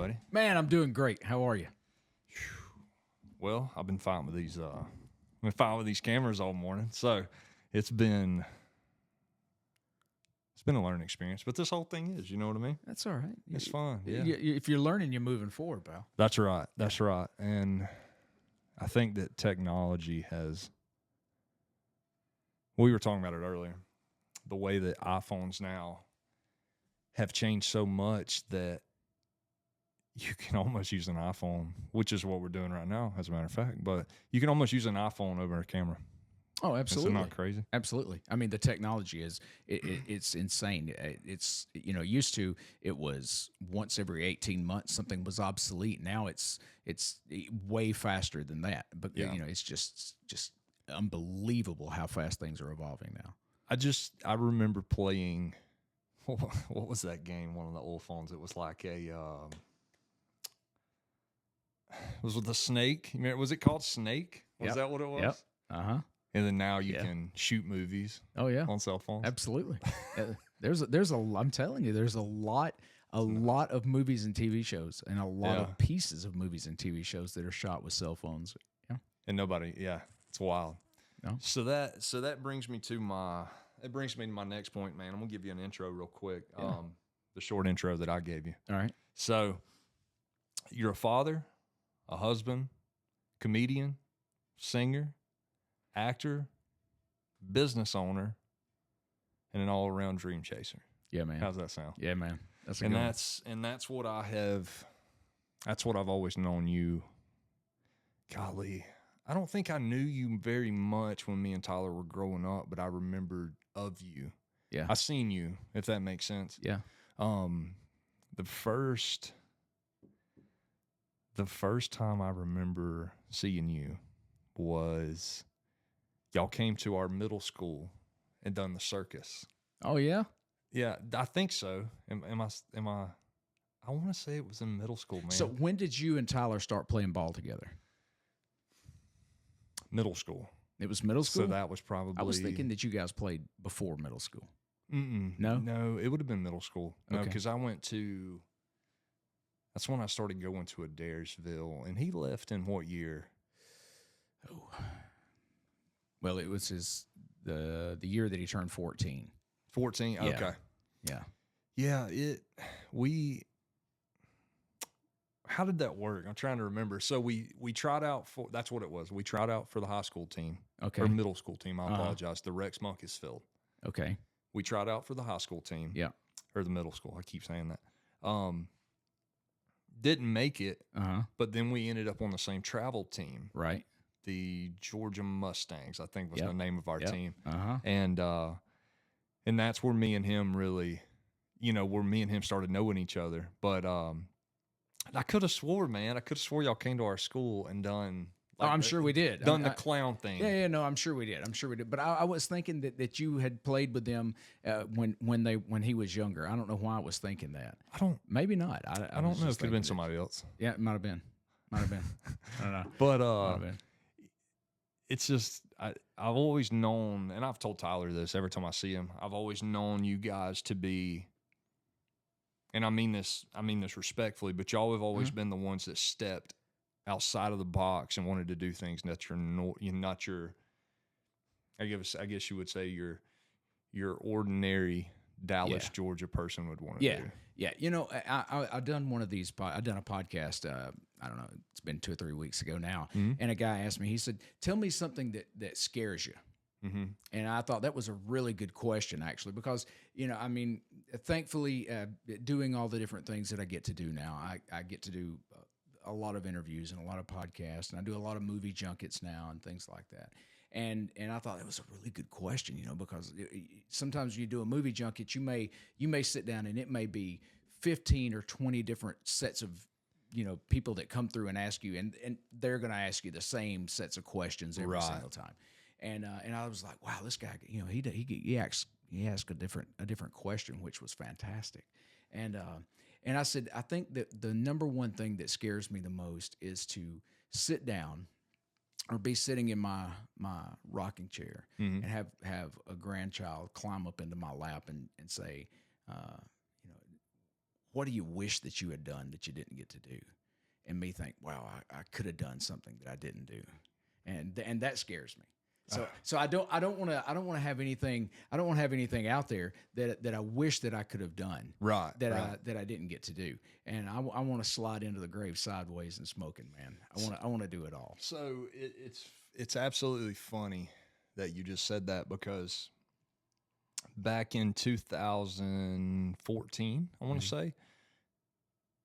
buddy? Man, I'm doing great. How are you? Well, I've been fighting with these cameras all morning, so it's been a learning experience. But this whole thing is, you know what I mean? That's all right. It's fun. Yeah, If you're learning, you're moving forward, pal. that's right. That's right. And I think that technology has. We were talking about it earlier. The way that iPhones now have changed so much that you can almost use an iPhone, which is what we're doing right now, as a matter of fact. But you can almost use an iPhone over a camera. Oh, absolutely. Is it not crazy? Absolutely. I mean, the technology is it's insane. It's used to it was once every 18 months something was obsolete. Now it's way faster than that. But it's just unbelievable how fast things are evolving now. I remember playing. What was that game? One of the old phones. It was like a. It was with a snake. Was it called Snake? Was that what it was? Yep. Uh-huh. And then now you can shoot movies. Oh yeah, on cell phones. Absolutely. I'm telling you, there's a lot of movies and TV shows, and a lot of pieces of movies and TV shows that are shot with cell phones. Yeah. And nobody. Yeah, it's wild. No. So that brings me to my next point, man. I'm gonna give you an intro real quick. Yeah. The short intro that I gave you. All right. So you're a father, a husband, comedian, singer, actor, business owner, and an all-around dream chaser. Yeah, man. How's that sound? Yeah, man. That's a and good that's what I have. That's what I've always known you. Golly, I don't think I knew you very much when me and Tyler were growing up, but I remembered of you. Yeah, I seen you, if that makes sense. Yeah. The first time I remember seeing you was y'all came to our middle school and done the circus. Oh yeah? Yeah, I think so. Am I I want to say it was in middle school, man. So when did you and Tyler start playing ball together? Middle school. It was middle school? So that was probably... I was thinking that you guys played before middle school. No? No, it would have been middle school. No, Okay. because I went to... That's when I started going to Adairsville. And he left in what year? Oh. Well, it was the year that he turned 14. 14? Yeah. Okay. Yeah. Yeah, how did that work? I'm trying to remember. So we tried out for... That's what it was. We tried out for the high school team. Okay. Or middle school team. I apologize. The Rex Monkesfield. Okay. We tried out for the high school team. Yeah. Or the middle school. I keep saying that. Didn't make it. But then we ended up on the same travel team. Right. The Georgia Mustangs, I think was the name of our team. Uh-huh. And that's where me and him really, where me and him started knowing each other. But I could have swore, man. I could have swore y'all came to our school and done. Like, I'm sure we did. Done the clown thing. Yeah, no, I'm sure we did. But I was thinking that you had played with them when he was younger. I don't know why I was thinking that. Maybe not. I don't know if it could have been somebody else. Yeah, it might have been. I don't know. But it's just I've always known, and I've told Tyler this every time I see him. I've always known you guys to be, and I mean this respectfully, but y'all have always been the ones that stepped outside of the box and wanted to do things that not your. I guess you would say your ordinary Dallas, Georgia person would want to do. Yeah, I've done one of these. I've done a podcast. I don't know. It's been 2 or 3 weeks ago now, and a guy asked me. He said, "Tell me something that scares you." And I thought that was a really good question, actually, because thankfully, doing all the different things that I get to do now, I get to do a lot of interviews and a lot of podcasts, and I do a lot of movie junkets now and things like that. And I thought that was a really good question, because sometimes you do a movie junket, you may sit down and it may be 15 or 20 different sets of people that come through and ask you, and they're going to ask you the same sets of questions every single time. And I was like, wow, this guy, he asked a different question, which was fantastic. And I said, I think that the number one thing that scares me the most is to sit down or be sitting in my rocking chair and have a grandchild climb up into my lap and say, what do you wish that you had done that you didn't get to do? And me think, wow, I could have done something that I didn't do, and that scares me. So I don't want to have anything out there that I wish that I could have done, that I didn't get to do, and I want to slide into the grave sideways and smoking, man. I want to do it all. So it's absolutely funny that you just said that, because back in 2014, I want to say,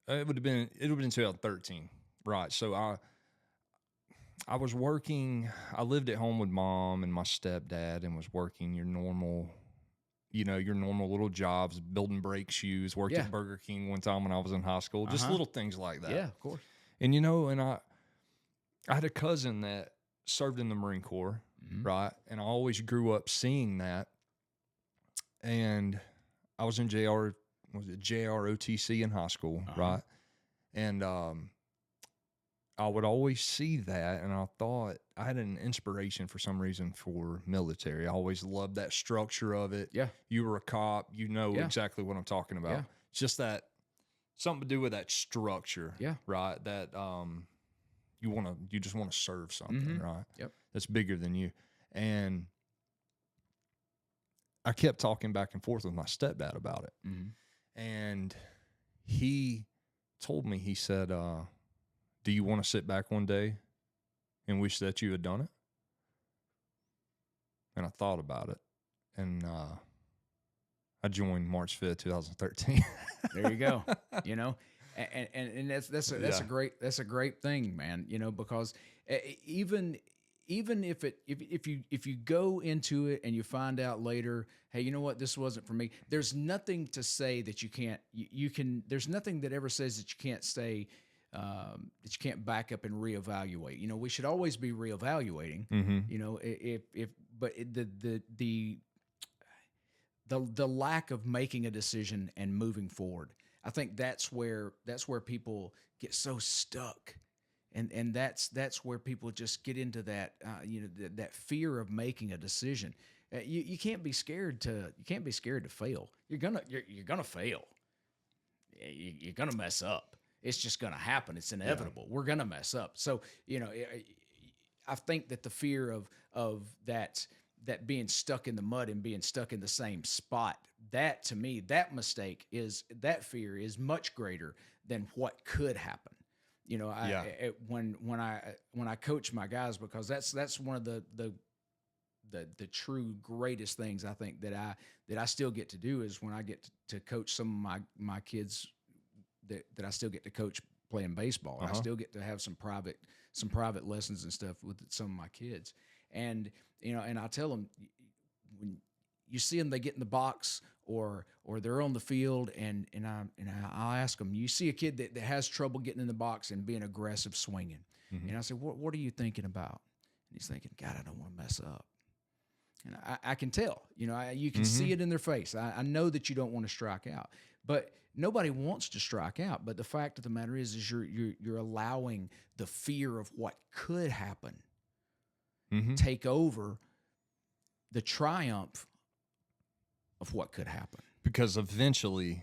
it would have been 2013, right? So I was working. I lived at home with mom and my stepdad, and was working your normal little jobs, building brake shoes, worked at Burger King one time when I was in high school, just little things like that. Yeah, of course. And and I had a cousin that served in the Marine Corps, right? And I always grew up seeing that. And I was in JROTC in high school, right? And I would always see that, and I thought I had an inspiration for some reason for military. I always loved that structure of it. Yeah. You were a cop, exactly what I'm talking about. Yeah. It's just that something to do with that structure, right? That you just want to serve something, right? Yep. That's bigger than you. And I kept talking back and forth with my stepdad about it. And he told me, he said, do you want to sit back one day and wish that you had done it? And I thought about it. And I joined March 5th, 2013. There you go. And that's a great thing, man, because even if you go into it and you find out later, hey, you know what, this wasn't for me, there's nothing to say that you can't, there's nothing that ever says that you can't say, that you can't back up and reevaluate. We should always be reevaluating, but the lack of making a decision and moving forward, I think that's where people get so stuck. And that's where people just get into that, that fear of making a decision. You can't be scared to fail. You're gonna fail. You're gonna mess up. It's just gonna happen. It's inevitable. Yeah. We're gonna mess up. So I think that the fear of that being stuck in the mud and being stuck in the same spot, that to me, that fear is much greater than what could happen. When I coach my guys, because that's one of the true greatest things I think that I still get to do is when I get to coach some of my kids that I still get to coach playing baseball. I still get to have some private lessons and stuff with some of my kids. And and I tell them, when you see them, they get in the box or they're on the field, and I'll ask them, you see a kid that has trouble getting in the box and being aggressive swinging. And I say, what are you thinking about? And he's thinking, God, I don't want to mess up. And I can tell, you can see it in their face. I know that you don't want to strike out, but nobody wants to strike out. But the fact of the matter is you're allowing the fear of what could happen take over the triumph of what could happen. Because eventually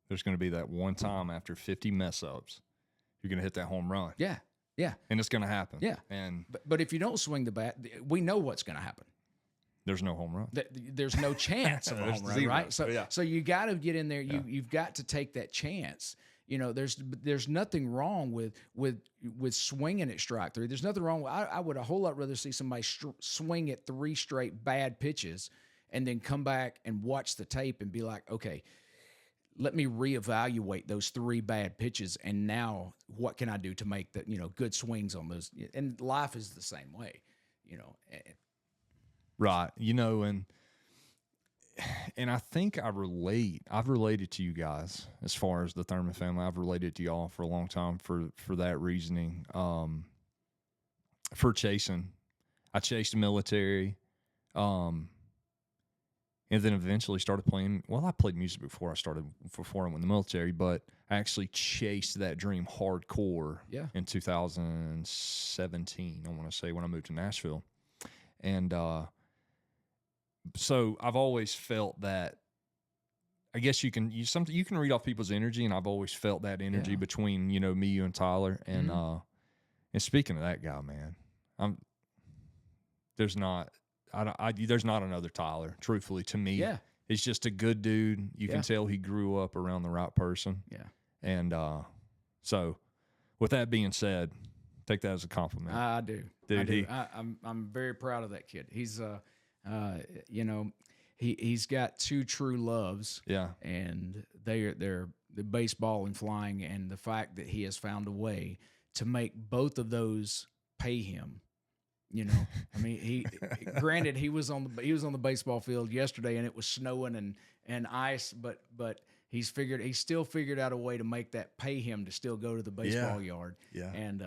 there's going to be that one time after 50 mess ups, you're going to hit that home run. Yeah. Yeah. And it's going to happen. Yeah. And but if you don't swing the bat, we know what's going to happen. There's no home run. There's no chance of a home run, right? So you got to get in there. You've got to take that chance. There's nothing wrong with swinging at strike three. There's nothing wrong. I would a whole lot rather see somebody swing at 3 straight bad pitches and then come back and watch the tape and be like, okay, let me reevaluate those 3 bad pitches, and now what can I do to make the good swings on those? And life is the same way, Right. And I think I've related to you guys as far as the Thurmond family. I've related to y'all for a long time for that reasoning. For chasing. I chased the military. And then eventually started playing. Well, I played music before I started performing in the military, but I actually chased that dream hardcore in 2017, I want to say, when I moved to Nashville. And so I've always felt that I guess you can read off people's energy, and I've always felt that energy Yeah. between me, you, and Tyler. And and speaking of that guy, man, there's not there's not another Tyler. Truthfully, to me, Yeah. he's just a good dude. You can tell he grew up around the right person. Yeah. And so, with that being said, take that as a compliment. I do, Dude, I do. I'm very proud of that kid. He's he's got two true loves. Yeah. And they're the baseball and flying, and the fact that he has found a way to make both of those pay him. I mean, he granted he was on the baseball field yesterday and it was snowing and ice, but he still figured out a way to make that pay him to still go to the baseball yard. Yeah. And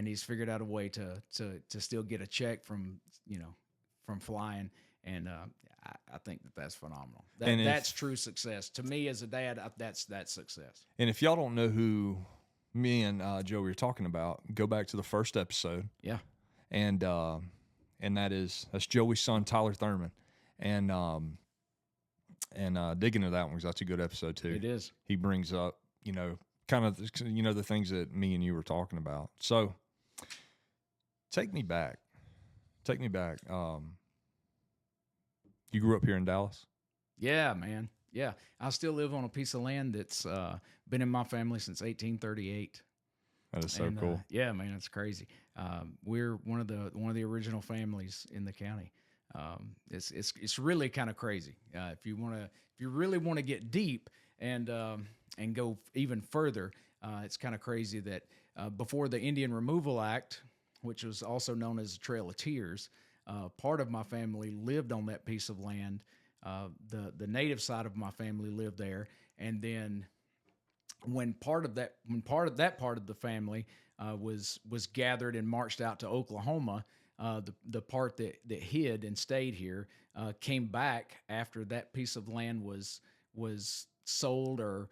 he's figured out a way to still get a check from flying. And I think that's phenomenal. That's true success. To me as a dad, that's success. And if y'all don't know who me and Joey were talking about, go back to the first episode. Yeah. And that's Joey's son, Tyler Thurmond. And dig into that one because that's a good episode too. It is. He brings up, kind of, the things that me and you were talking about. So take me back. You grew up here in Dallas? Yeah, man. Yeah. I still live on a piece of land that's been in my family since 1838. That is so cool. Yeah, man, it's crazy. We're one of the original families in the county. It's really kind of crazy. If you really want to get deep and go even further, it's kind of crazy that before the Indian Removal Act, which was also known as the Trail of Tears, part of my family lived on that piece of land. The native side of my family lived there, and then when part of that part of the family was gathered and marched out to Oklahoma, the part that hid and stayed here came back after that piece of land was sold or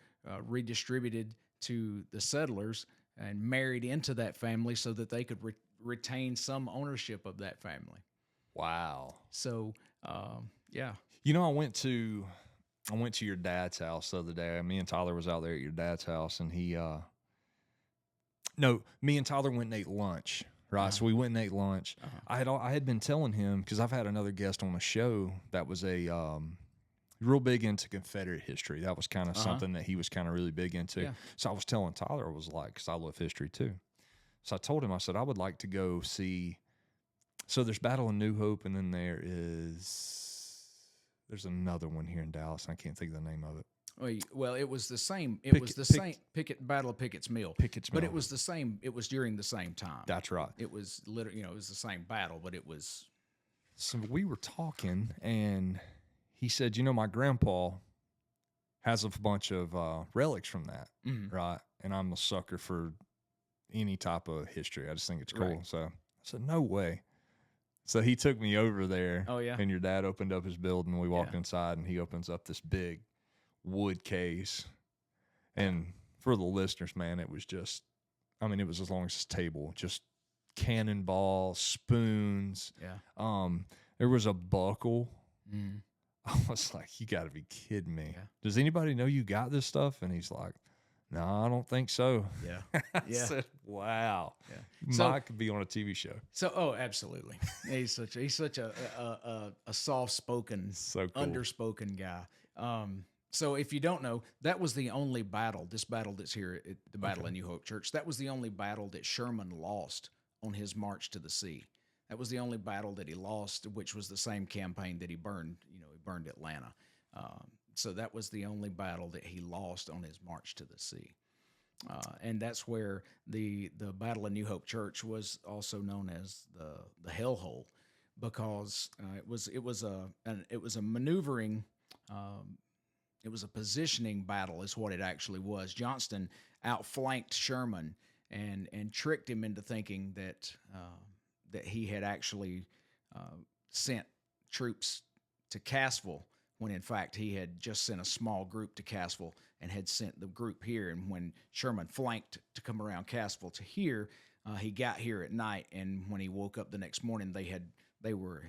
redistributed to the settlers and married into that family so that they could retain some ownership of that family. Wow. So, yeah. I went to your dad's house the other day. Me and Tyler was out there at your dad's house, and me and Tyler went and ate lunch, right? So we went and ate lunch. I had been telling him, because I've had another guest on the show that was real big into Confederate history. That was kind of something that he was kind of really big into. Yeah. So I was telling Tyler, I was like, because I love history too. So I told him, I said, I would like to go see. So there's Battle of New Hope, and then there's another one here in Dallas. I can't think of the name of it. Well, it was the same. Battle of Pickett's Mill. But it was the same. It was during the same time. That's right. It was literally, it was the same battle, but it was. So we were talking, and he said, my grandpa has a bunch of relics from that, right? And I'm a sucker for any type of history. I just think it's cool. Right. So I said, no way. So he took me over there. Oh, yeah. And your dad opened up his building. We walked inside, and he opens up this big wood case. And for the listeners, man, it was just, it was as long as this table, just cannonballs, spoons. Yeah. There was a buckle. I was like, you got to be kidding me. Yeah. Does anybody know you got this stuff? And he's like, no, I don't think so. Yeah. I said, wow. Yeah. Mike could be on a TV show. So, absolutely. He's such a soft-spoken, so cool. underspoken guy. So if you don't know, that was the only battle, this battle that's here at the Battle of New Hope Church, that was the only battle that Sherman lost on his march to the sea. That was the only battle that he lost, which was the same campaign that he burned, he burned Atlanta. So that was the only battle that he lost on his march to the sea. And that's where the Battle of New Hope Church was also known as the Hellhole, because it was a maneuvering, it was a positioning battle is what it actually was. Johnston outflanked Sherman and tricked him into thinking that he had actually sent troops to Cassville, when in fact he had just sent a small group to Cassville and had sent the group here. And when Sherman flanked to come around Cassville to here, he got here at night, and when he woke up the next morning,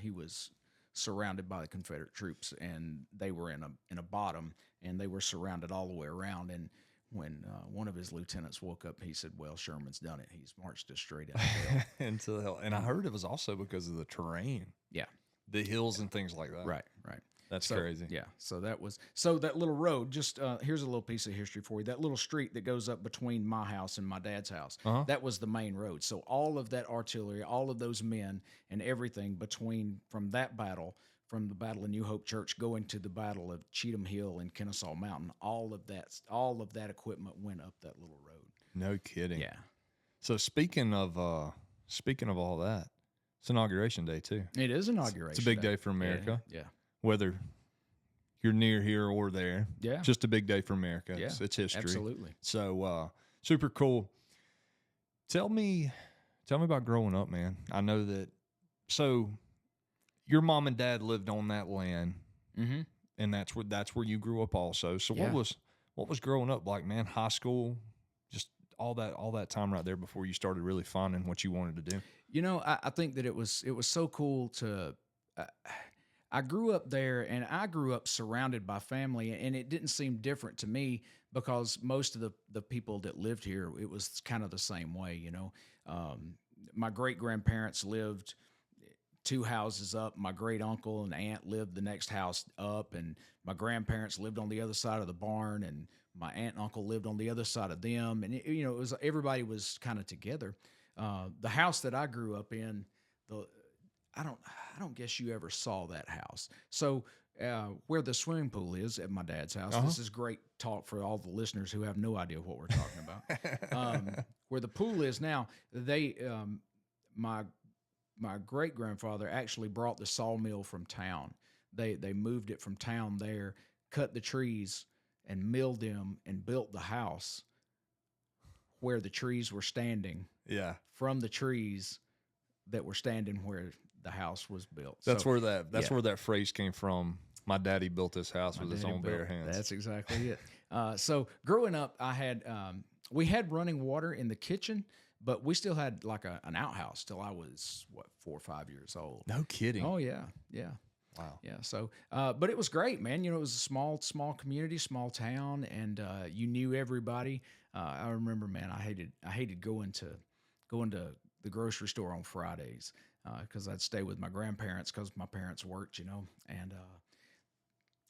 he was surrounded by the Confederate troops, and they were in a bottom, and they were surrounded all the way around. And when one of his lieutenants woke up, he said, "Well, Sherman's done it. He's marched us straight into hell." into the hell. And I heard it was also because of the terrain, Yeah, the hills and things like that. right. That's So, crazy. Yeah. So that little road. Just here's a little piece of history for you. That little street that goes up between my house and my dad's house. That was the main road. So all of that artillery, all of those men, and everything from that battle, from the Battle of New Hope Church going to the Battle of Cheatham Hill and Kennesaw Mountain, all of that equipment went up that little road. No kidding. Yeah. So speaking of all that, it's Inauguration Day too. It is Inauguration. It's a big day for America. Yeah. Whether you're near here or there. Yeah. Just a big day for America. Yeah. It's history. Absolutely. So super cool. Tell me about growing up, man. I know that. So your mom and dad lived on that land, and that's where you grew up also. So Yeah. what was growing up like, man? High school, just all that time right there before you started really finding what you wanted to do. You know, I think that it was so cool to. I grew up there, and I grew up surrounded by family, and it didn't seem different to me because most of the people that lived here, it was kind of the same way. You know, my great grandparents lived 2 houses up. My great uncle and aunt lived the next house up, and my grandparents lived on the other side of the barn, and my aunt and uncle lived on the other side of them, and it was everybody was kind of together. The house that I grew up in, I don't guess you ever saw that house. So where the swimming pool is at my dad's house, this is great talk for all the listeners who have no idea what we're talking about. Where the pool is now, my great grandfather actually brought the sawmill from town. They moved it from town there, cut the trees and milled them and built the house where the trees were standing. Yeah. From the trees that were standing where the house was built. That's where that phrase came from. My daddy built this house with his own bare hands. That's exactly it. So growing up, we had running water in the kitchen, but we still had like an outhouse till I was 4 or 5 years old. No kidding. Oh yeah. Wow. Yeah. So, but it was great, man. You know, it was a small community, small town, and you knew everybody. I remember, man, I hated going to the grocery store on Fridays because I'd stay with my grandparents because my parents worked, you know. And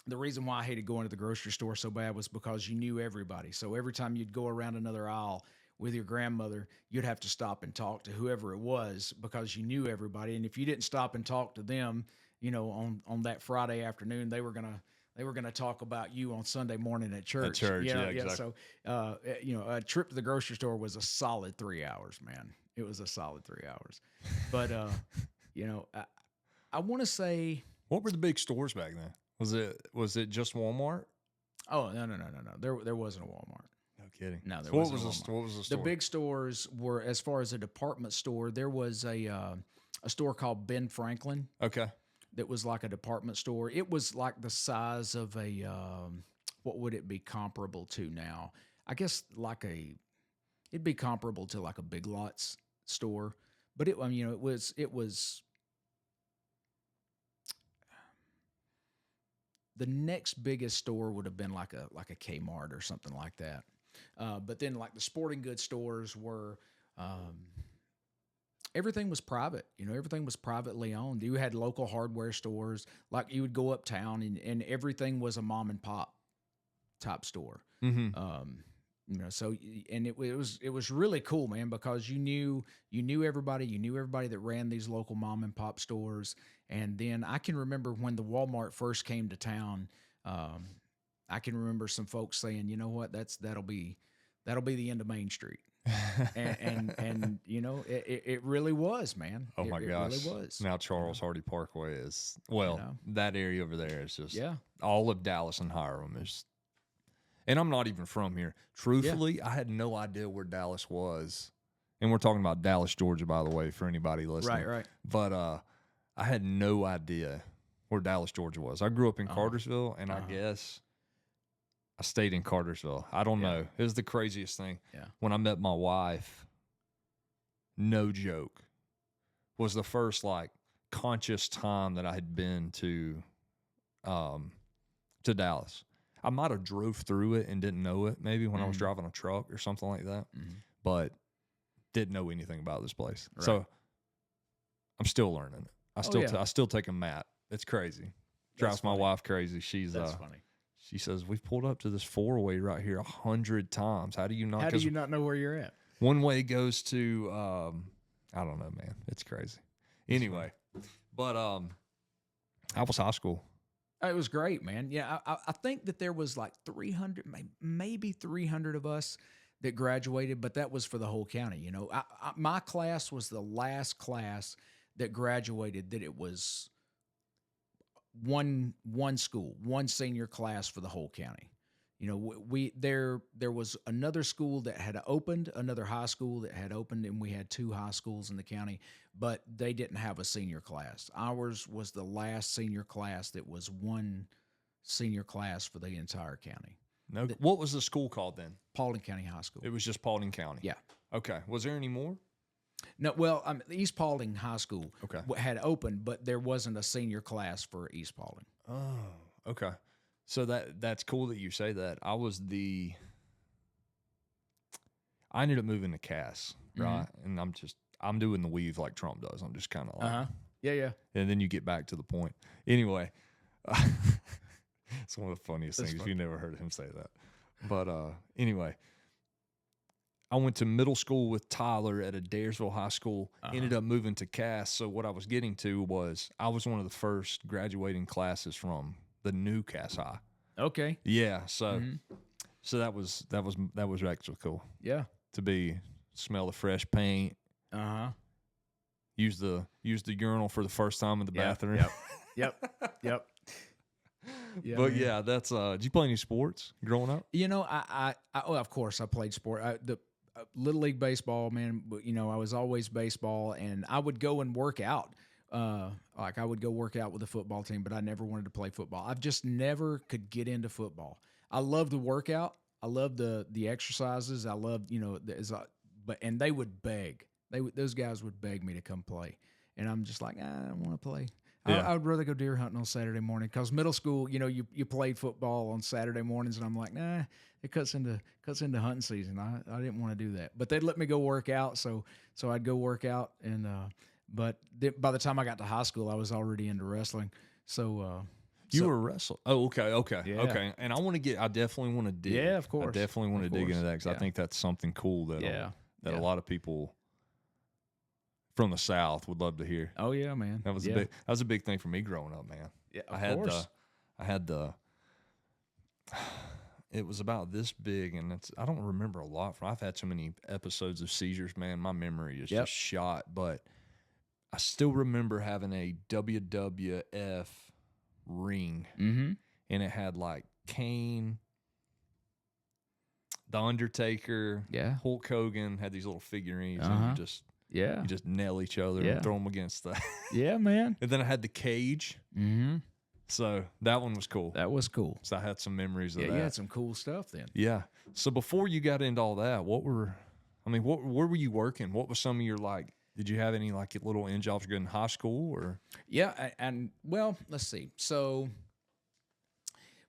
the reason why I hated going to the grocery store so bad was because you knew everybody. So every time you'd go around another aisle with your grandmother, you'd have to stop and talk to whoever it was because you knew everybody. And if you didn't stop and talk to them, you know, on that Friday afternoon, they were gonna talk about you on Sunday morning at church. At church, yeah, exactly. So, you know, a trip to the grocery store was a solid 3 hours, man. It was a solid 3 hours. But, you know, I want to say. What were the big stores back then? Was it just Walmart? Oh, no. There wasn't a Walmart. No kidding. No, there What wasn't was a Walmart. What was the store? The big stores were, as far as a department store, there was a store called Ben Franklin. Okay. That was like a department store. It was like the size of a, what would it be comparable to now? I guess it'd be comparable to like a Big Lots store, but it was the next biggest store would have been like a Kmart or something like that. But then like the sporting goods stores were, everything was private, you know, everything was privately owned. You had local hardware stores, like you would go uptown and everything was a mom and pop type store. Mm-hmm. You know, so, and it was really cool, man, because you knew everybody that ran these local mom and pop stores. And then I can remember when the Walmart first came to town, I can remember some folks saying, you know what, that'll be the end of Main Street. and you know, it really was, man. Oh my gosh. It really was. Now Charles Hardy Parkway is, well, that area over there is just, all of Dallas and Hiram is, and I'm not even from here. Truthfully, I had no idea where Dallas was. And we're talking about Dallas, Georgia, by the way, for anybody listening. Right. But I had no idea where Dallas, Georgia was. I grew up in Cartersville, and I guess I stayed in Cartersville. I don't know. It was the craziest thing. Yeah. When I met my wife, no joke, was the first like conscious time that I had been to Dallas. I might have drove through it and didn't know it maybe when I was driving a truck or something like that, but didn't know anything about this place. Right. So I'm still learning it. I still take a map. It's crazy. Drives my wife crazy. That's funny. She says, we've pulled up to this 4-way right here 100 times. How do you not? How do you not know where you're at? One way goes to, I don't know, man. It's crazy. Anyway, but how was high school? It was great, man. Yeah, I think that there was like 300, maybe 300 of us that graduated, but that was for the whole county. You know, my class was the last class that graduated. That it was one school, one senior class for the whole county. You know, there was another school that had opened, another high school that had opened, and we had 2 high schools in the county, but they didn't have a senior class. Ours was the last senior class that was one senior class for the entire county. No, what was the school called then? Paulding County High School. It was just Paulding County. Yeah. Okay. Was there any more? No, well, East Paulding High School Okay. had opened, but there wasn't a senior class for East Paulding. Oh, okay. So that's cool that you say that. I ended up moving to Cass, right? And I'm doing the weave like Trump does. I'm just kind of like, Yeah. and then you get back to the point. Anyway, it's one of the funniest things. You never heard him say that. But anyway, I went to middle school with Tyler at Adairsville High School, ended up moving to Cass. So what I was getting to was I was one of the first graduating classes from the new Cass High. Okay. Yeah. So so that was actually cool. Yeah. To smell the fresh paint. Use the urinal for the first time in the bathroom. Yep. Yeah, but man. Yeah, that's did you play any sports growing up? You know, I of course I played sport. The Little League baseball, man, but you know, I was always baseball, and I would go and work out. Like I would go work out with the football team, but I never wanted to play football. I just never could get into football. I love the workout. I love the exercises. I love, you know, and they would beg. Those guys would beg me to come play, and I'm just like, I don't want to play. Yeah. I would rather go deer hunting on Saturday morning, because middle school, you know, you played football on Saturday mornings, and I'm like, nah, it cuts into hunting season. I didn't want to do that, but they'd let me go work out, so I'd go work out, and but by the time I got to high school, I was already into wrestling. So you were wrestling. Oh, okay, Yeah. okay. And I definitely want to dig. Yeah, of course. I definitely want to dig into that, because I think that's something cool that a lot of people from the South would love to hear. Oh yeah, man. That was a big thing for me growing up, man. Yeah, of course. It was about this big, and I don't remember a lot from. I've had so many episodes of seizures, man. My memory is just shot, but I still remember having a WWF ring, and it had like Kane, The Undertaker, Hulk Hogan, had these little figurines, and you just nail each other and throw them against the. Yeah, man. And then I had the cage. So that one was cool. That was cool. So I had some memories of that. Yeah, you had some cool stuff then. Yeah. So before you got into all that, where were you working? What was some of your did you have any little end jobs in high school or? Yeah. And well, let's see. So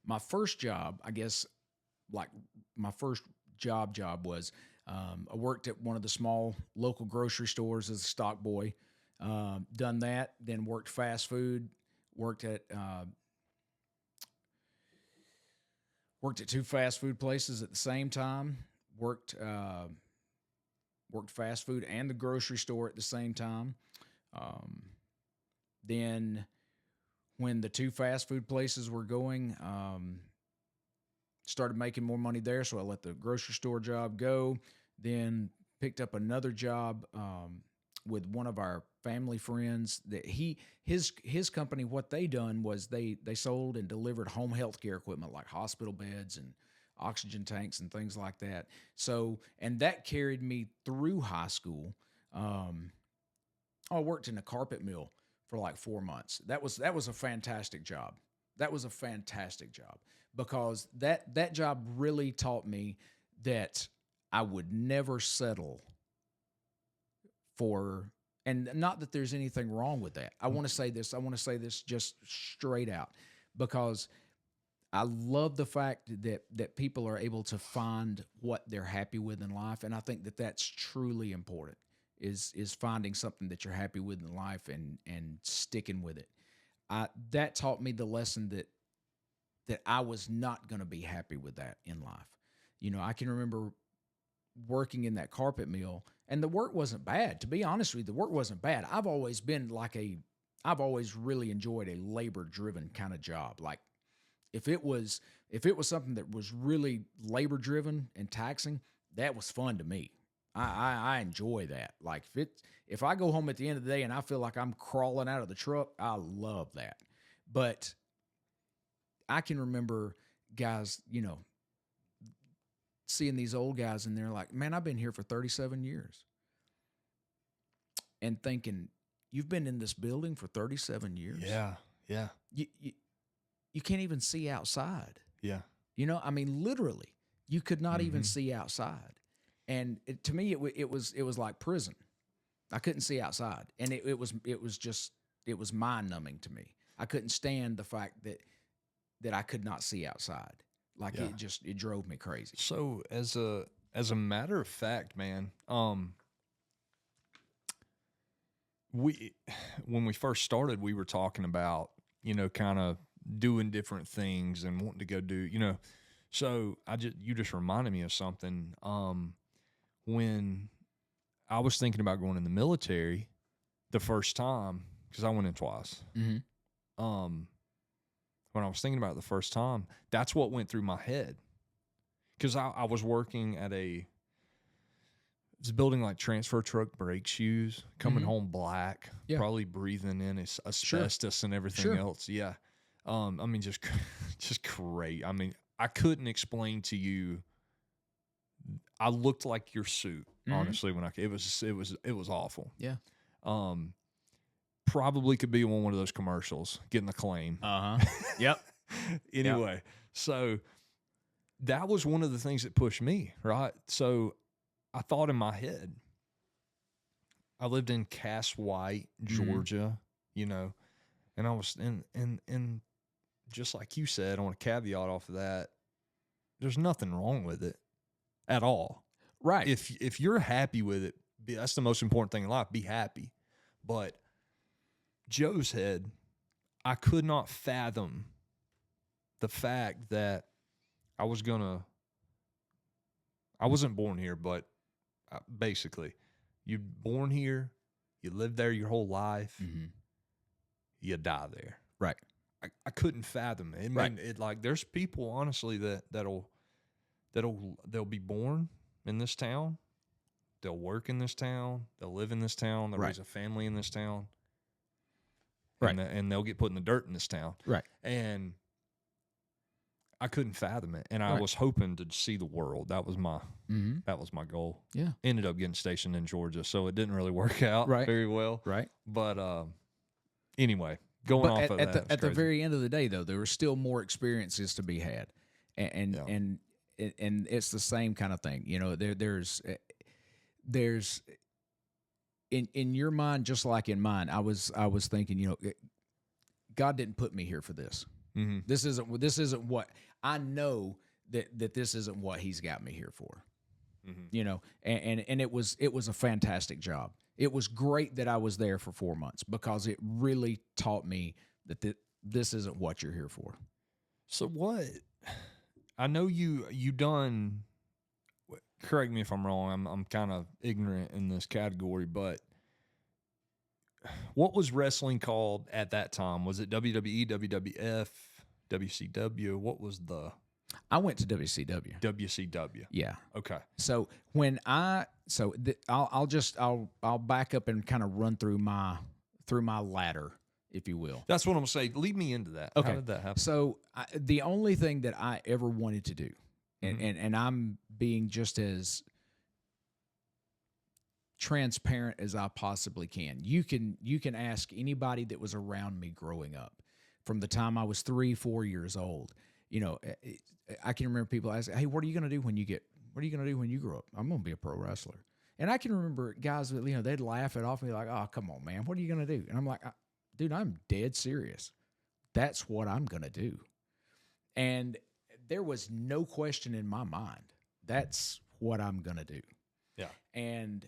my first job, I guess, my first job was, I worked at one of the small local grocery stores as a stock boy. Done that, then worked fast food. Worked at 2 fast food places at the same time. Worked fast food and the grocery store at the same time. Then, when the 2 fast food places were going, started making more money there, so I let the grocery store job go. Then picked up another job with one of our family friends. That his company, what they done was they sold and delivered home health care equipment like hospital beds and oxygen tanks and things like that. So, and that carried me through high school. I worked in a carpet mill for like 4 months. That was a fantastic job. That was a fantastic job, because that job really taught me that I would never settle for, and not that there's anything wrong with that. I want to say this just straight out, because I love the fact that people are able to find what they're happy with in life, and I think that that's truly important. Is finding something that you're happy with in life and sticking with it. That taught me the lesson that I was not going to be happy with that in life. I can remember working in that carpet mill, and the work wasn't bad. To be honest with you, the work wasn't bad. I've always really enjoyed a labor-driven kind of job. Like if it was something that was really labor-driven and taxing, that was fun to me. I enjoy that. Like if I go home at the end of the day and I feel like I'm crawling out of the truck, I love that. But I can remember guys, seeing these old guys and they're like, man, I've been here for 37 years. And thinking, you've been in this building for 37 years? Yeah, yeah. You can't even see outside. Yeah. I mean, literally, you could not even see outside. And to me, it was like prison. I couldn't see outside. And it was mind numbing to me. I couldn't stand the fact that I could not see outside. Like it drove me crazy. So as a matter of fact, man, when we first started, we were talking about, kind of doing different things and wanting to go do, so you just reminded me of something. When I was thinking about going in the military the first time, because I went in twice. Mm-hmm. When I was thinking about it the first time, that's what went through my head. Because I was working at it's building like transfer truck brake shoes, coming home black, probably breathing in asbestos and everything else. Yeah. I mean, just great. I mean, I couldn't explain to you. I looked like your suit, honestly, when it was awful. Yeah. Probably could be on one of those commercials, getting the claim. Yep. Anyway, so that was one of the things that pushed me, right? So I thought in my head, I lived in Cass White, Georgia, and I was and just like you said, I want to caveat off of that. There's nothing wrong with it at all. Right. If you're happy with it, that's the most important thing in life. Be happy. But Joe's head, I could not fathom the fact that I wasn't born here, but basically, you're born here, you live there your whole life, you die there. Right. I couldn't fathom it. I mean, there's people honestly they'll be born in this town, they'll work in this town, they'll live in this town, they'll raise a family in this town. Right. And they'll get put in the dirt in this town. Right. And I couldn't fathom it. And I was hoping to see the world. That was my goal. Yeah. Ended up getting stationed in Georgia, so it didn't really work out very well. Right. But anyway, at the very end of the day, though, there were still more experiences to be had. And it's the same kind of thing. There's in your mind, just like in mine, I was thinking, God didn't put me here for this. Mm-hmm. This isn't what I know that this isn't what He's got me here for. Mm-hmm. And it was a fantastic job. It was great that I was there for 4 months because it really taught me that this isn't what you're here for. So what? I know you done. Correct me if I'm wrong. I'm kind of ignorant in this category, but what was wrestling called at that time? Was it WWE, WWF, WCW? What was the? I went to WCW. WCW. Yeah. Okay. So I'll back up and kind of run through my ladder, if you will. That's what I'm gonna say. Lead me into that. Okay. How did that happen? So the only thing that I ever wanted to do, and I'm being just as transparent as I possibly can. You can ask anybody that was around me growing up, from the time I was 3-4 years old. I can remember people asking, "Hey, what are you going to do when you grow up?" I'm going to be a pro wrestler. And I can remember guys that they'd laugh it off and be like, "Oh, come on, man, what are you going to do?" And I'm like, "Dude, I'm dead serious. That's what I'm going to do." And there was no question in my mind. That's what I'm going to do. Yeah. And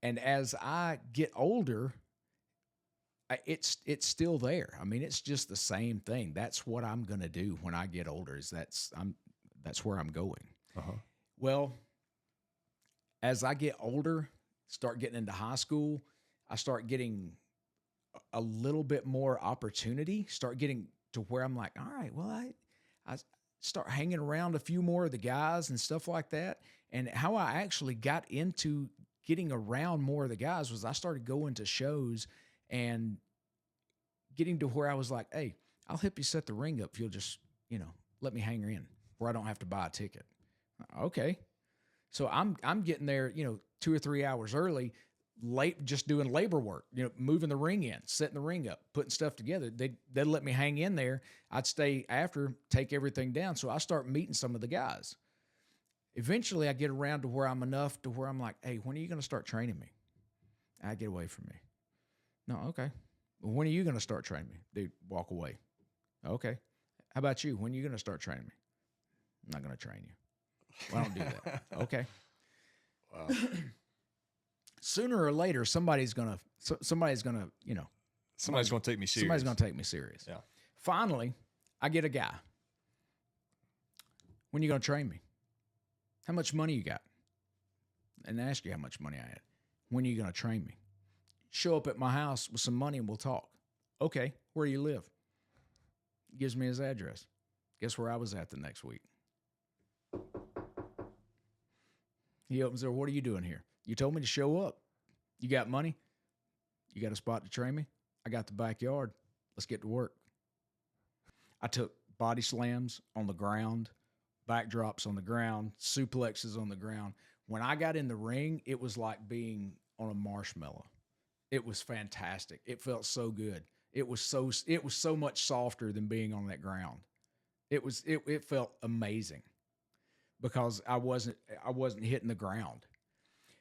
as I get older, it's still there. I mean, it's just the same thing. That's what I'm going to do when I get older. That's where I'm going. Uh-huh. Well, as I get older, start getting into high school, I start getting a little bit more opportunity, start getting to where I'm like, all right, well, I start hanging around a few more of the guys and stuff like that. And how I actually got into getting around more of the guys was I started going to shows and getting to where I was like, hey, I'll help you set the ring up if you'll just, let me hang in where I don't have to buy a ticket. Okay. So I'm getting there, 2 or 3 hours early, late, just doing labor work, moving the ring in, setting the ring up, putting stuff together. They'd let me hang in there. I'd stay after, take everything down. So I start meeting some of the guys. Eventually I get around to where I'm enough to where I'm like, hey, when are you going to start training me? I get away from me. No, okay. Well, when are you going to start training me? They walk away. Okay. How about you? When are you going to start training me? I'm not going to train you. Well, I don't do that. Okay. Wow. Sooner or later, somebody's gonna, somebody's going to take me serious. Somebody's going to take me serious. Yeah. Finally, I get a guy. When are you going to train me? How much money you got? And I ask you how much money I had. When are you going to train me? Show up at my house with some money and we'll talk. Okay. Where do you live? Gives me his address. Guess where I was at the next week? He opens the door. What are you doing here? You told me to show up. You got money? You got a spot to train me? I got the backyard. Let's get to work. I took body slams on the ground, backdrops on the ground, suplexes on the ground. When I got in the ring, it was like being on a marshmallow. It was fantastic. It felt so good. It was so much softer than being on that ground. It felt amazing because I wasn't hitting the ground.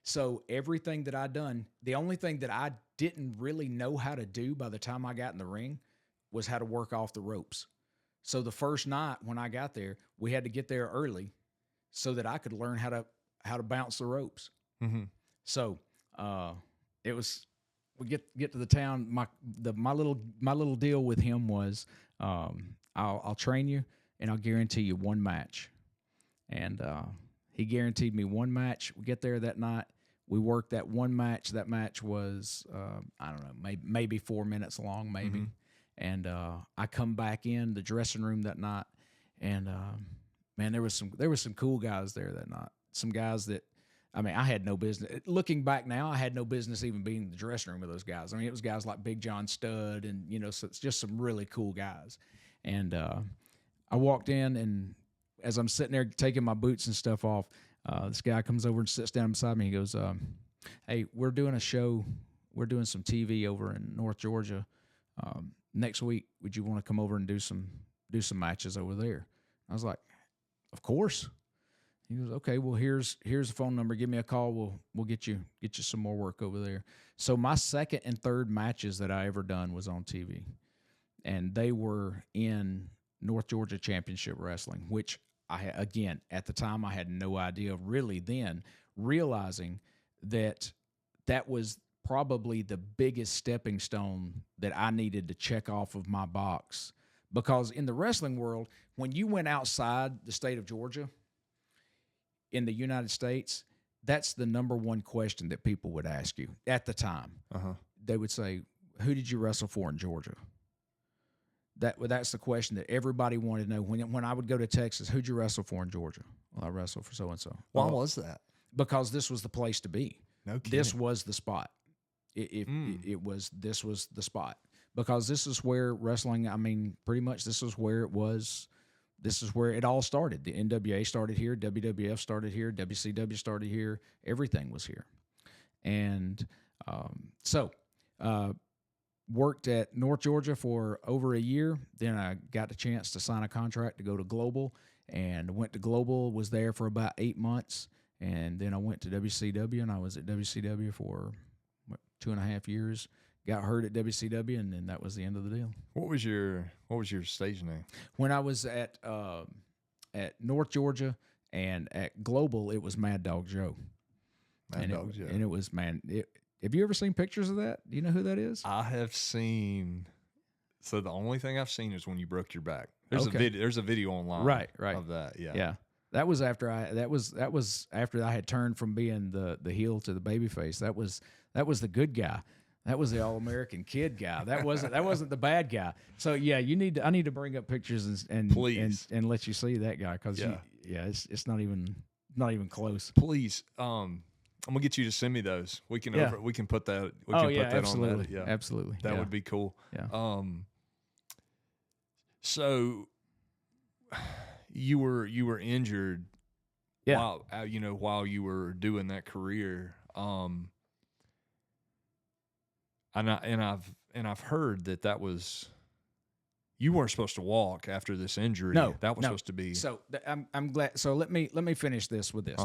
So everything that I'd done, the only thing that I didn't really know how to do by the time I got in the ring was how to work off the ropes. So the first night when I got there, we had to get there early so that I could learn how to bounce the ropes. Mm-hmm. So it was, we get to the town. My little deal with him was I'll train you and I'll guarantee you one match. And he guaranteed me one match. We get there that night. We worked that one match. That match was, I don't know, maybe 4 minutes long, maybe. Mm-hmm. And I come back in the dressing room that night, and man, there was some cool guys there that night. Some guys that, I mean, I had no business. Looking back now, I had no business even being in the dressing room with those guys. I mean, it was guys like Big John Studd, and so it's just some really cool guys. And I walked in, and as I'm sitting there taking my boots and stuff off, this guy comes over and sits down beside me. He goes, hey, we're doing a show. We're doing some TV over in North Georgia. Next week, would you want to come over and do some matches over there? I was like, of course. He goes, okay, well, here's the phone number. Give me a call. We'll get you some more work over there. So my second and third matches that I ever done was on TV, and they were in North Georgia Championship Wrestling, which again, at the time, I had no idea really then, realizing that was probably the biggest stepping stone that I needed to check off of my box. Because in the wrestling world, when you went outside the state of Georgia, in the United States, that's the number one question that people would ask you at the time. Uh-huh. They would say, who did you wrestle for in Georgia? That's the question that everybody wanted to know. When I would go to Texas, who'd you wrestle for in Georgia? Well, I wrestled for so-and-so. Why was that? Because this was the place to be. No kidding. This was the spot. This was the spot. Because this is where wrestling, I mean, pretty much this is where it was. This is where it all started. The NWA started here. WWF started here. WCW started here. Everything was here. And worked at North Georgia for over a year. Then I got the chance to sign a contract to go to Global, and went to Global, was there for about 8 months. And then I went to WCW, and I was at WCW for 2.5 years. got hurt at WCW, and then that was the end of the deal. What was your stage name? When I was at North Georgia and at Global, it was Mad Dog Joe. Mad Dog Joe. And it was, have you ever seen pictures of that? Do you know who that is? I have seen. So the only thing I've seen is when you broke your back. There's Okay. a video. There's a video online. Right. Of that. Yeah. Yeah. That was after I had turned from being the heel to the babyface. That was the good guy. That was the All-American kid guy. That wasn't the bad guy. So yeah, I need to bring up pictures and Please. and let you see that guy, because Yeah. it's not even close. Please. I'm gonna get you to send me those. We can we can put that. We can put that absolutely. on that. Yeah, Absolutely. that would be cool. Yeah. So you were injured. Yeah. While you were doing that career. And I've heard that was, you weren't supposed to walk after this injury. No, that was supposed to be. So I'm glad. So let me finish this with this,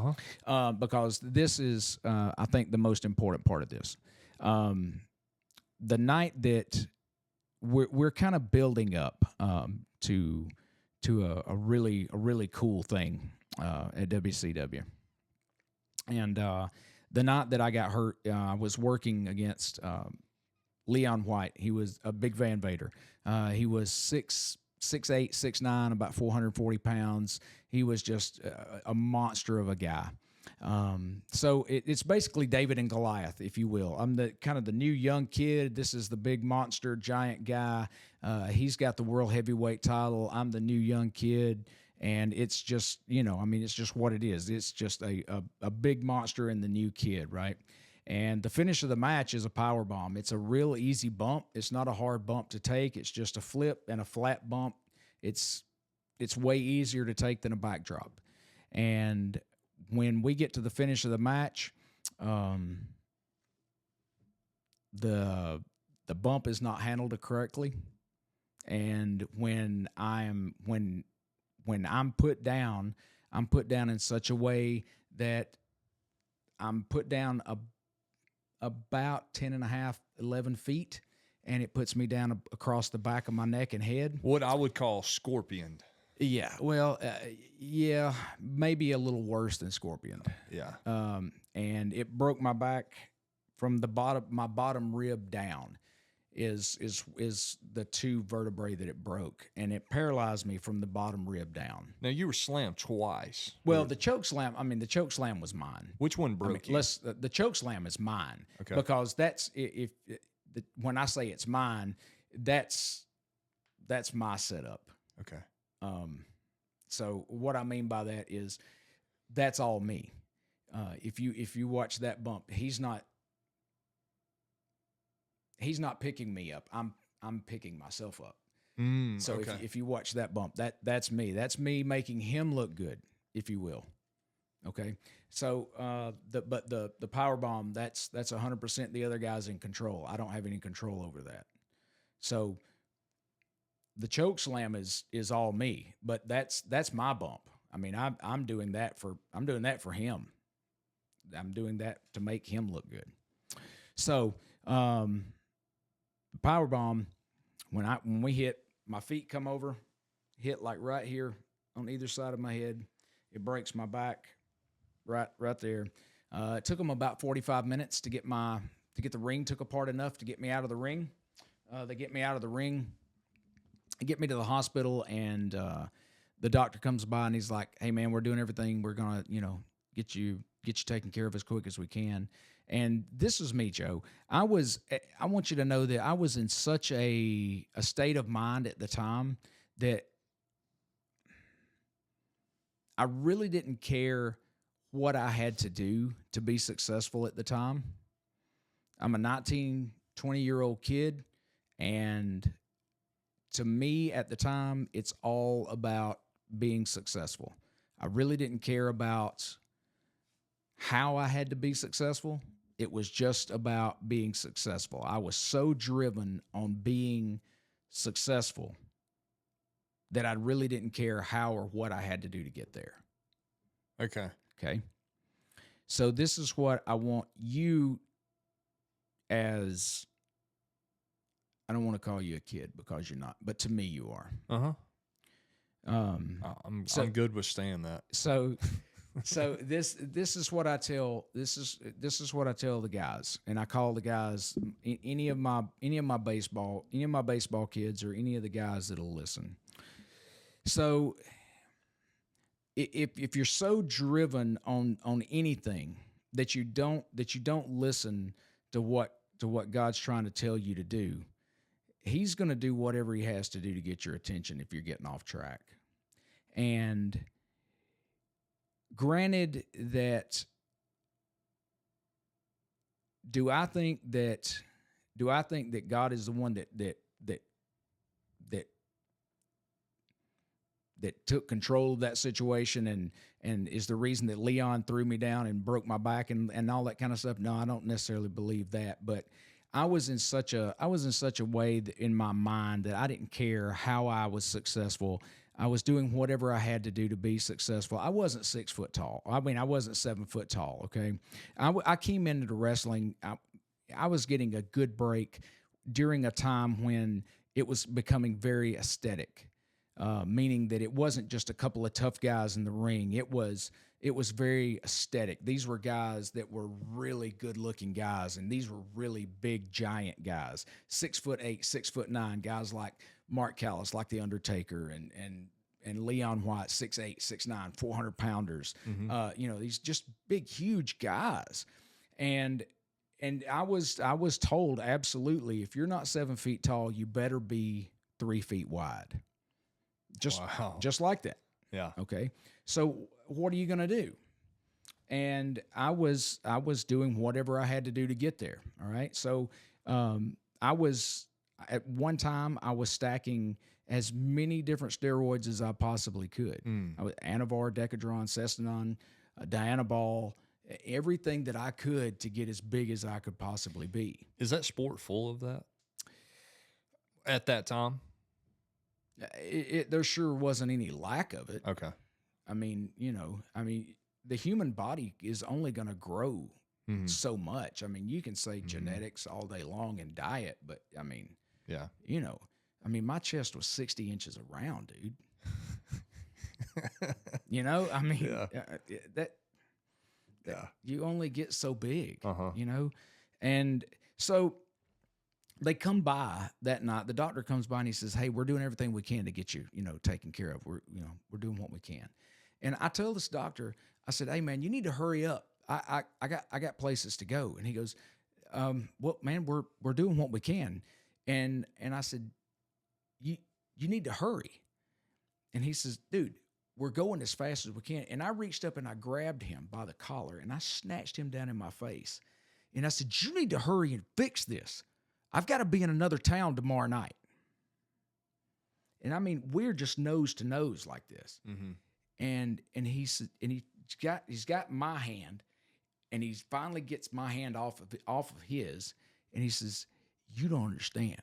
because this is I think the most important part of this. The night that we're kind of building up to a really cool thing at WCW, and the night that I got hurt, I was working against Leon White. He was a big Van Vader. He was 6'8", 6'9", about 440 pounds. He was just a monster of a guy. So it's basically David and Goliath, if you will. I'm the kind of the new young kid. This is the big monster giant guy. He's got the world heavyweight title. I'm the new young kid. And it's just, it's just what it is. It's just a big monster and the new kid, right? And the finish of the match is a power bomb. It's a real easy bump. It's not a hard bump to take. It's just a flip and a flat bump. It's way easier to take than a backdrop. And when we get to the finish of the match, the bump is not handled correctly. And when I'm put down, I'm put down in such a way that I'm put down about 10 and a half, 11 feet, and it puts me down across the back of my neck and head. What I would call scorpioned. Yeah, well, yeah, maybe a little worse than scorpion. Yeah. And it broke my back from the bottom, my bottom rib down is the two vertebrae that it broke, and it paralyzed me from the bottom rib down. Now you were slammed twice. Well, the choke slam was mine. Which one broke you? The choke slam is mine. Okay. Because that's when I say it's mine, that's my setup. Okay. So what I mean by that is that's all me. If you watch that bump, he's not picking me up. I'm picking myself up. So okay. if you watch that bump, that's me. That's me making him look good, if you will. Okay. So the power bomb, that's 100% the other guy's in control. I don't have any control over that. So the choke slam is all me, but that's my bump. I mean, I'm doing that for him. I'm doing that to make him look good. So power bomb, when we hit, my feet come over, hit like right here on either side of my head. It breaks my back right there. It took them about 45 minutes to get the ring took apart enough to get me out of the ring. They get me out of the ring, get me to the hospital, and the doctor comes by and he's like, "Hey man, we're doing everything. We're gonna, get you taken care of as quick as we can." And this is me, Joe. I want you to know that I was in such a state of mind at the time that I really didn't care what I had to do to be successful at the time. I'm a 19, 20-year-old kid, and to me at the time, it's all about being successful. I really didn't care about how I had to be successful. It was just about being successful. I was so driven on being successful that I really didn't care how or what I had to do to get there. Okay. So this is what I want you as I don't want to call you a kid because you're not, but to me you are. Uh-huh. Um, I'm good with saying that. so this is what I tell this is what I tell the guys, and I call the guys any of my baseball kids or any of the guys that'll listen. So if you're so driven on anything that you don't listen to what God's trying to tell you to do, He's going to do whatever He has to do to get your attention if you're getting off track. And granted that, do I think that God is the one that took control of that situation and is the reason that Leon threw me down and broke my back and all that kind of stuff? No, I don't necessarily believe that, but I was in such a way that in my mind that I didn't care how I was successful. I was doing whatever I had to do to be successful. I wasn't 6 foot tall. I mean, I wasn't 7 foot tall. Okay, I came into the wrestling. I was getting a good break during a time when it was becoming very aesthetic. Meaning that it wasn't just a couple of tough guys in the ring. It was very aesthetic. These were guys that were really good-looking guys, and these were really big, giant guys. 6'8", 6'9", guys like Mark Callis, like The Undertaker, and Leon White, 6'8", 6'9", 400-pounders. Mm-hmm. These just big, huge guys. And I was told, absolutely, if you're not 7 feet tall, you better be 3 feet wide. Just like that. Yeah. Okay. So what are you going to do? And I was doing whatever I had to do to get there. All right. So at one time I was stacking as many different steroids as I possibly could. I was Anavar, Decadron, Cestanon, Dianabol, everything that I could to get as big as I could possibly be. Is that sport full of that at that time? There sure wasn't any lack of it. Okay. I mean, the human body is only going to grow so much. I mean, you can say genetics all day long and diet, but I mean, yeah, my chest was 60 inches around, dude. That you only get so big, and so they come by that night. The doctor comes by and he says, "Hey, we're doing everything we can to get you, taken care of. We're doing what we can." And I tell this doctor, I said, "Hey, man, you need to hurry up. I got places to go." And he goes, "Well, man, we're doing what we can." And I said, "You need to hurry." And he says, "Dude, we're going as fast as we can." And I reached up and I grabbed him by the collar and I snatched him down in my face. And I said, "You need to hurry and fix this. I've got to be in another town tomorrow night." And I mean, we're just nose to nose like this. Mm-hmm. And he said, and he's got my hand, and he finally gets my hand off of his, and he says, "You don't understand."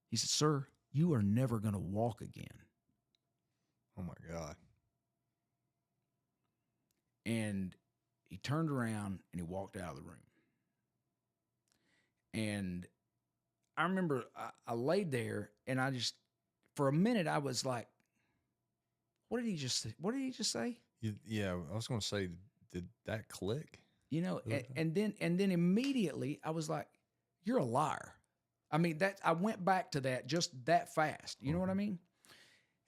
He said, "Sir, you are never going to walk again." Oh my God. And he turned around and he walked out of the room. And I remember I laid there and I just, for a minute, I was like, what did he just say? Yeah, I was going to say, did that click? And then immediately I was like, "You're a liar." I mean, I went back to that just that fast. You know what I mean?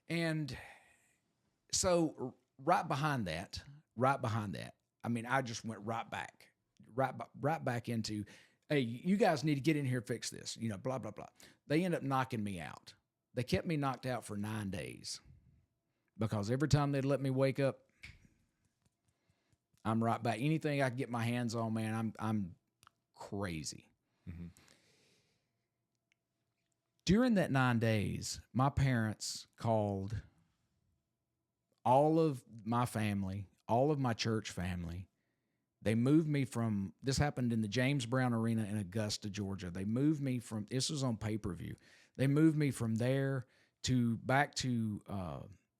And so right behind that, I mean, I just went right back into, "Hey, you guys need to get in here and fix this, blah, blah, blah." They end up knocking me out. They kept me knocked out for 9 days because every time they'd let me wake up, I'm right back. Anything I can get my hands on, man, I'm crazy. Mm-hmm. During that 9 days, my parents called all of my family, all of my church family. They moved me from, this happened in the James Brown Arena in Augusta, Georgia. They moved me from, this was on pay-per-view. They moved me from there back to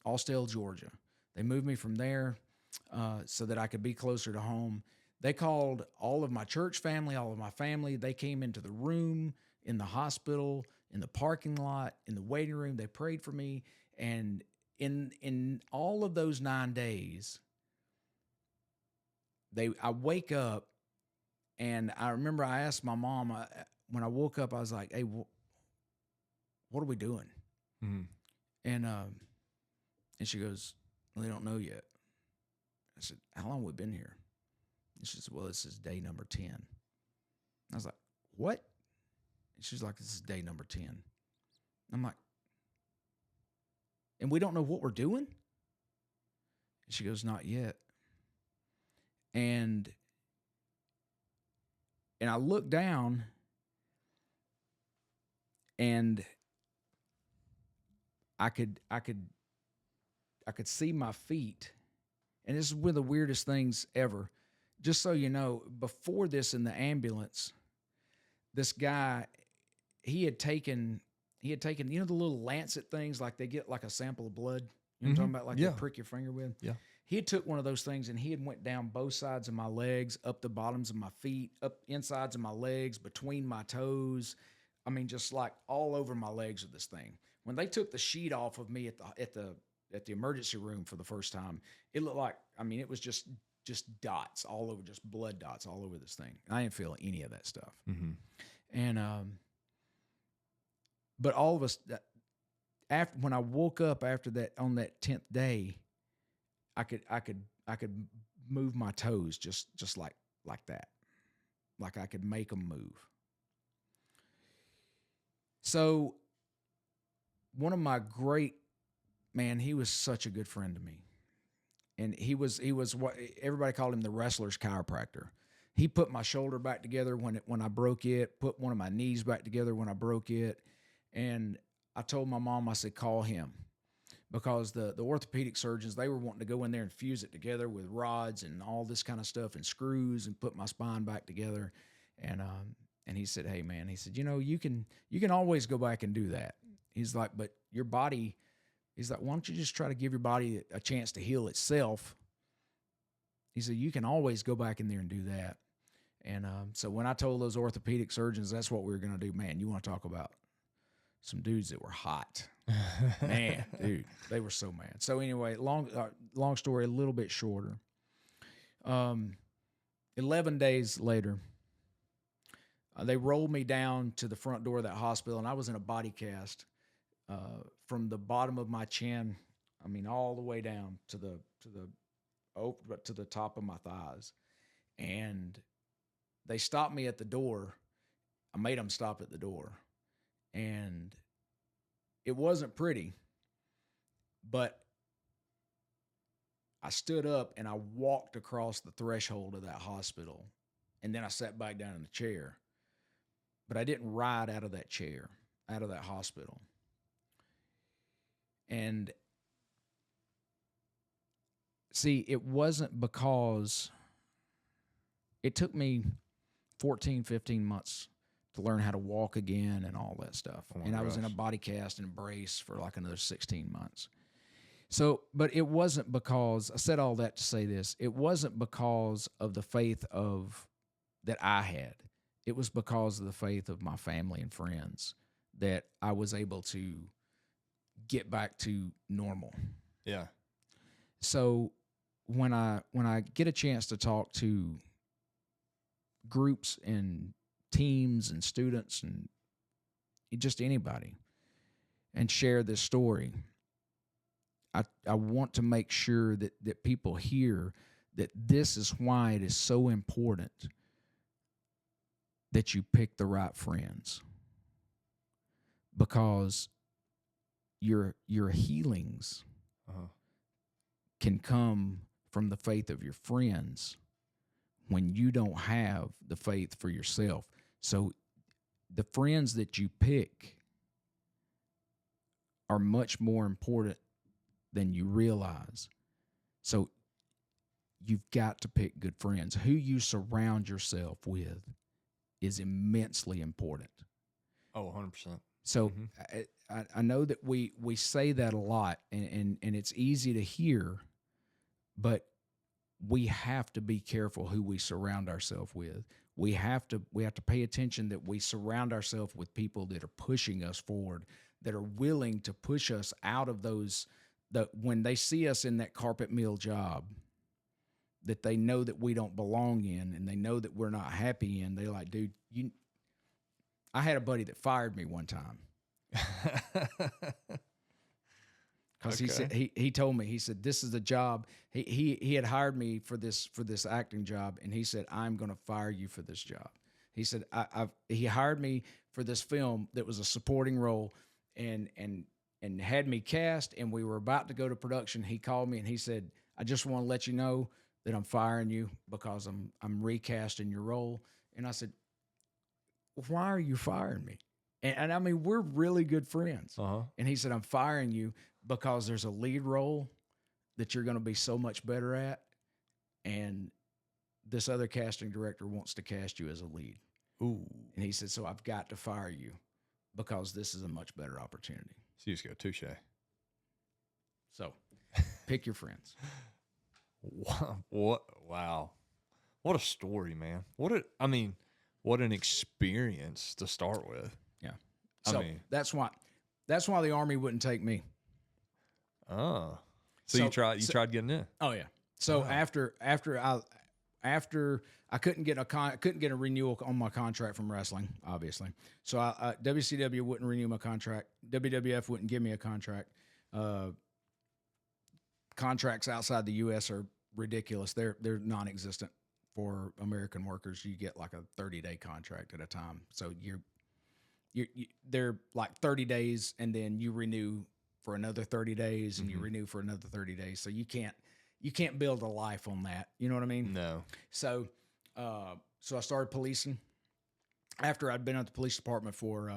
Austell, Georgia. They moved me from there so that I could be closer to home. They called all of my church family, all of my family. They came into the room in the hospital, in the parking lot, in the waiting room. They prayed for me. And in all of those 9 days, I wake up, and I remember I asked my mom, when I woke up, I was like, hey, what are we doing? Mm-hmm. And she goes, well, they don't know yet. I said, how long have we been here? And she said, well, this is day number 10. I was like, what? And she's like, this is day number 10. I'm like, and we don't know what we're doing? And she goes, not yet. And I look down, and I could see my feet. And this is one of the weirdest things ever. Just so you know, before this in the ambulance, this guy, he had taken, you know, the little lancet things, like they get like a sample of blood. You know what I'm talking about? Like they prick your finger with. Yeah. He had took one of those things, and he had went down both sides of my legs, up the bottoms of my feet, up insides of my legs, between my toes. I mean, just like all over my legs with this thing. When they took the sheet off of me at the emergency room for the first time, it looked like, I mean, it was just dots all over, just blood dots all over this thing. I didn't feel any of that stuff. Mm-hmm. And but all of us, after when I woke up after that on that 10th day, I could move my toes just like that, like I could make them move. So one of my great, man, he was such a good friend to me. And he was what everybody called him, the wrestler's chiropractor. He put my shoulder back together when I broke it, put one of my knees back together when I broke it. And I told my mom, I said, call him. Because the orthopedic surgeons, they were wanting to go in there and fuse it together with rods and all this kind of stuff and screws and put my spine back together. And he said, hey, man, he said, you know, you can always go back and do that. He's like, but your body, he's like, why don't you just try to give your body a chance to heal itself? He said, you can always go back in there and do that. And so when I told those orthopedic surgeons that's what we were going to do, man, you want to talk about some dudes that were hot. Man, dude, they were so mad. So anyway, long story, a little bit shorter. 11 days later, they rolled me down to the front door of that hospital, and I was in a body cast from the bottom of my chin, I mean, all the way down to the top of my thighs. And they stopped me at the door. I made them stop at the door. And it wasn't pretty, but I stood up and I walked across the threshold of that hospital, and then I sat back down in the chair. But I didn't ride out of that chair, out of that hospital. And see, it wasn't because it took me 14, 15 months to learn how to walk again and all that stuff. Oh and I was in a body cast and a brace for like another 16 months. So, but it wasn't because, I said all that to say this, it wasn't because of the faith that I had. It was because of the faith of my family and friends that I was able to get back to normal. Yeah. So when I get a chance to talk to groups and teams and students and just anybody and share this story, I want to make sure that people hear that this is why it is so important that you pick the right friends, because your healings can come from the faith of your friends when you don't have the faith for yourself. So the friends that you pick are much more important than you realize. So you've got to pick good friends. Who you surround yourself with is immensely important. Oh, 100%. So I know that we say that a lot, and it's easy to hear, but we have to be careful who we surround ourselves with. We have to pay attention that we surround ourselves with people that are pushing us forward, that are willing to push us out of those, that when they see us in that carpet mill job that they know that we don't belong in and they know that we're not happy in, they're like, dude, I had a buddy that fired me one time. Because he said, he told me, he said, this is the job. He had hired me for this acting job, and he said, I'm going to fire you for this job. He said, he hired me for this film that was a supporting role, and had me cast, and we were about to go to production. He called me and he said, I just want to let you know that I'm firing you because I'm recasting your role. And I said, why are you firing me? And I mean, we're really good friends. And he said, I'm firing you because there's a lead role that you're going to be so much better at, and this other casting director wants to cast you as a lead. Ooh. And he said, so I've got to fire you because this is a much better opportunity. So you just go, touche. So pick your friends. What? Wow. What a story, man. What an experience to start with. Yeah. So that's why the Army wouldn't take me. Oh. So you tried getting in. Oh yeah. So after I couldn't get a renewal on my contract from wrestling, obviously. So WCW wouldn't renew my contract. WWF wouldn't give me a contract. Contracts outside the U.S. are ridiculous. They're non-existent for American workers. You get like a 30-day contract at a time. So they're like 30 days, and then you renew for another 30 days, and you renew for another 30 days. So you can't build a life on that. You know what I mean? No. So I started policing. After I'd been at the police department for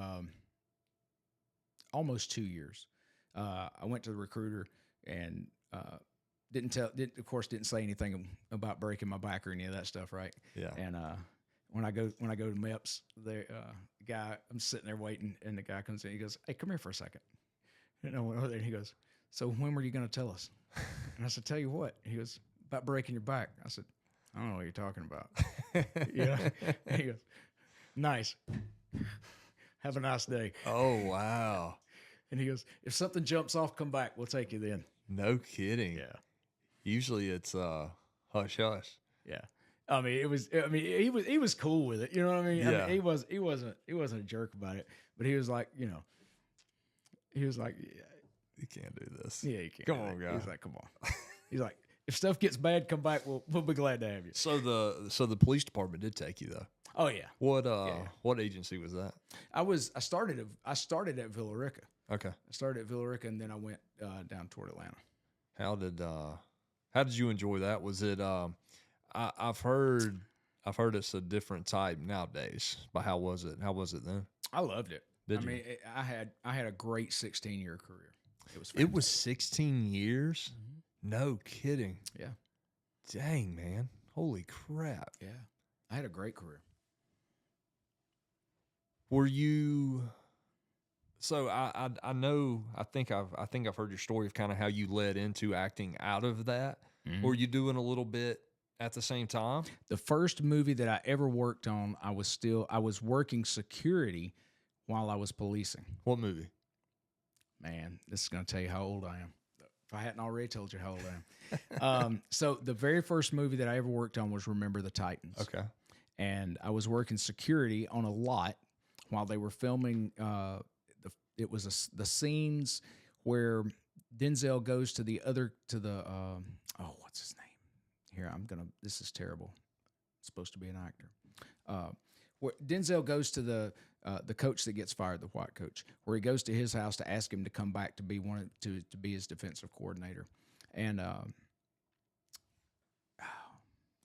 almost 2 years, I went to the recruiter and didn't say anything about breaking my back or any of that stuff, right? Yeah. And when I go to MEPS, the guy, I'm sitting there waiting, and the guy comes in. He goes, "Hey, come here for a second." And I went over there, and he goes, "So when were you going to tell us?" And I said, "Tell you what." He goes, "About breaking your back." I said, "I don't know what you're talking about." Yeah. And he goes, "Nice. Have a nice day." Oh, wow. And he goes, "If something jumps off, come back. We'll take you then." No kidding. Yeah. Usually it's hush hush. Yeah. I mean, he was cool with it. You know what I mean? Yeah. I mean, he wasn't a jerk about it, but he was like, yeah, You can't do this. yeah, you can't. Come on, guy. He's like, come on. He's like, if stuff gets bad, come back. We'll be glad to have you. So the police department did take you though. Oh yeah. What agency was that? I started at Villa Rica. Okay. I started at Villa Rica, and then I went down toward Atlanta. How did you enjoy that? Was it I've heard it's a different type nowadays, but how was it? How was it then? I loved it. Did you? I mean, I had a great 16-year career. It was. It was 16 years. No kidding. Yeah. Dang, man. Holy crap. Yeah. I had a great career. Were you? So I know I think I've heard your story of kind of how you led into acting out of that. Were you doing a little bit at the same time? The first movie that I ever worked on, I was working security while I was policing. What movie? Man, this is going to tell you how old I am. If I hadn't already told you how old I am. So the very first movie that I ever worked on was Remember the Titans. Okay. And I was working security on a lot while they were filming. It was the scenes where Denzel goes to what's his name? Here, this is terrible. It's supposed to be an actor. Where Denzel goes to the coach that gets fired, the white coach, where he goes to his house to ask him to come back to be to be his defensive coordinator. And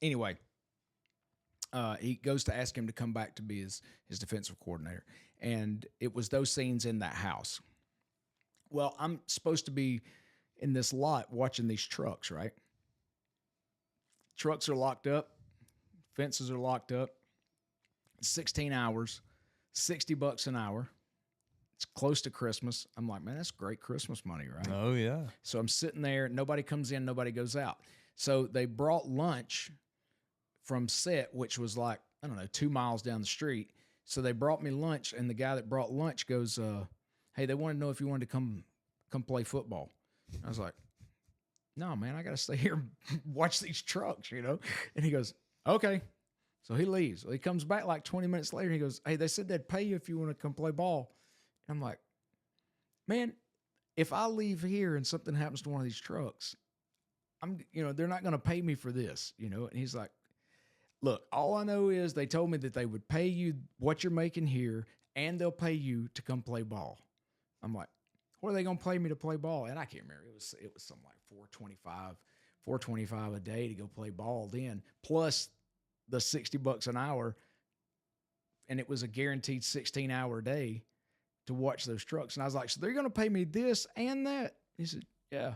anyway, he goes to ask him to come back to be his defensive coordinator. And it was those scenes in that house. Well, I'm supposed to be in this lot watching these trucks, right? Trucks are locked up. Fences are locked up. 16 hours, $60 an hour. It's close to Christmas. I'm like, man, that's great Christmas money, right? Oh, yeah. So I'm sitting there. Nobody comes in. Nobody goes out. So they brought lunch from set, which was like, I don't know, 2 miles down the street. So they brought me lunch, and the guy that brought lunch goes, hey, they want to know if you wanted to come play football. I was like, no, man, I got to stay here and watch these trucks, you know? And he goes, okay. So he leaves. He comes back like 20 minutes later. And he goes, hey, they said they'd pay you if you want to come play ball. And I'm like, man, if I leave here and something happens to one of these trucks, they're not going to pay me for this, you know? And he's like, look, all I know is they told me that they would pay you what you're making here, and they'll pay you to come play ball. I'm like, what are they going to pay me to play ball? And I can't remember. It was something like $425 a day to go play ball then, plus the $60 an hour. And it was a guaranteed 16-hour day to watch those trucks. And I was like, so they're going to pay me this and that? He said, yeah.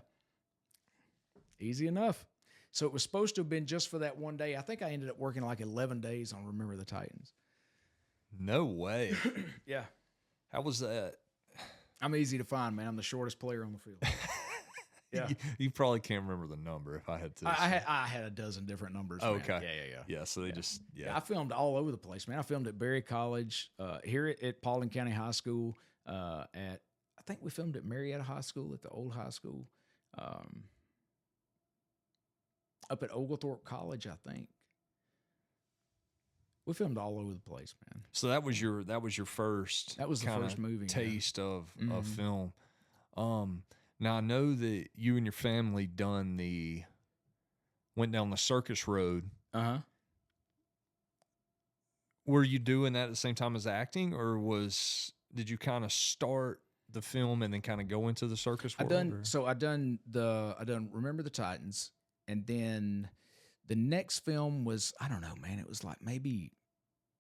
Easy enough. So it was supposed to have been just for that one day. I think I ended up working like 11 days on Remember the Titans. No way. Yeah. How was that? I'm easy to find, man. I'm the shortest player on the field. Yeah. You probably can't remember the number if I had to. I had a dozen different numbers. Oh, man. okay. Yeah. Yeah, so they just. I filmed all over the place, man. I filmed at Berry College, here at Paulding County High School, I think we filmed at Marietta High School, at the old high school. Up at Oglethorpe College, I think. We filmed all over the place, man. So that was your first. That was the first movie taste of film. Now I know that you and your family went down the circus road. Were you doing that at the same time as acting, or did you kind of start the film and then kind of go into the circus world? I done Remember the Titans. And then the next film was, I don't know, man, it was like maybe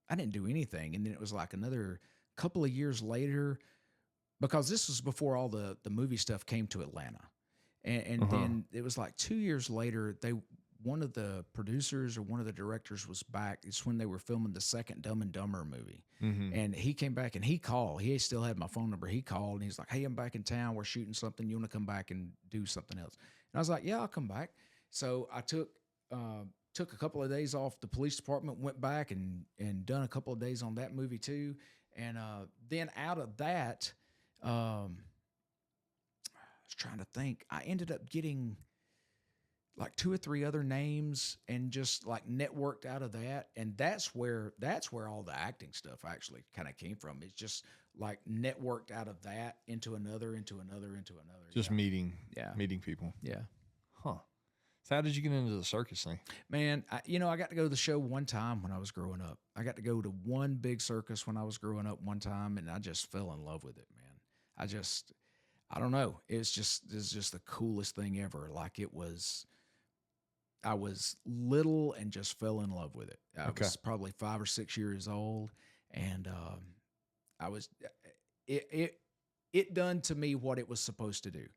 I didn't do anything. And then it was like another couple of years later, because this was before all the movie stuff came to Atlanta. And then it was like 2 years later, one of the producers or one of the directors was back. It's when they were filming the second Dumb and Dumber movie. And he came back and he called. He still had my phone number. He called and he's like, hey, I'm back in town. We're shooting something. You want to come back and do something else? And I was like, yeah, I'll come back. So I took a couple of days off the police department, went back and done a couple of days on that movie too. And then out of that, I was trying to think. I ended up getting like 2 or 3 other names and just like networked out of that. And that's where all the acting stuff actually kind of came from. It's just like networked out of that into another. Just meeting people. Yeah. Huh. So how did you get into the circus thing? Man, I got to go to the show one time when I was growing up. I got to go to one big circus when I was growing up one time, and I just fell in love with it, man. I don't know. It's just the coolest thing ever. Like I was little and just fell in love with it. I was probably 5 or 6 years old, and it done to me what it was supposed to do.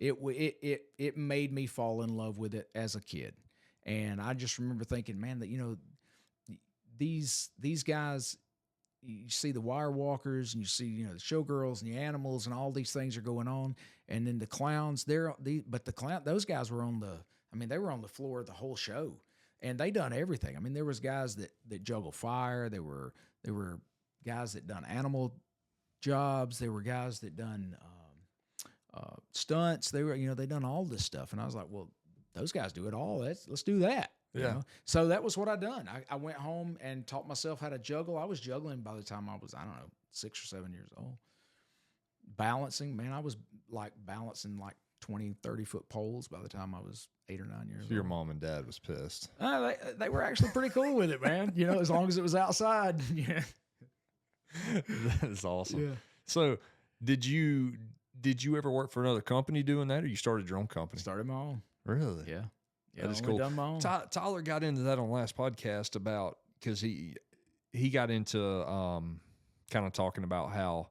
It made me fall in love with it as a kid. And I just remember thinking, man, that, these guys, you see the wire walkers and you see, the showgirls and the animals and all these things are going on. And then the clowns, those guys were they were on the floor of the whole show, and they done everything. I mean, there was guys that juggle fire. There were guys that done animal jobs. There were guys that done, stunts. They done all this stuff. And I was like, well, those guys do it all. Let's do that. Yeah. So that was what I done. I went home and taught myself how to juggle. I was juggling by the time I was, 6 or 7 years old. Balancing, man, I was like balancing like 20, 30-foot poles by the time I was 8 or 9 years old. Your mom and dad was pissed. They were actually pretty cool with it, man. As long as it was outside. Yeah. That is awesome. Yeah. So did you ever work for another company doing that, or you started your own company? Started my own. Really? Yeah. Yeah, that is cool. Done my own. Tyler got into that on the last podcast because he got into kind of talking about how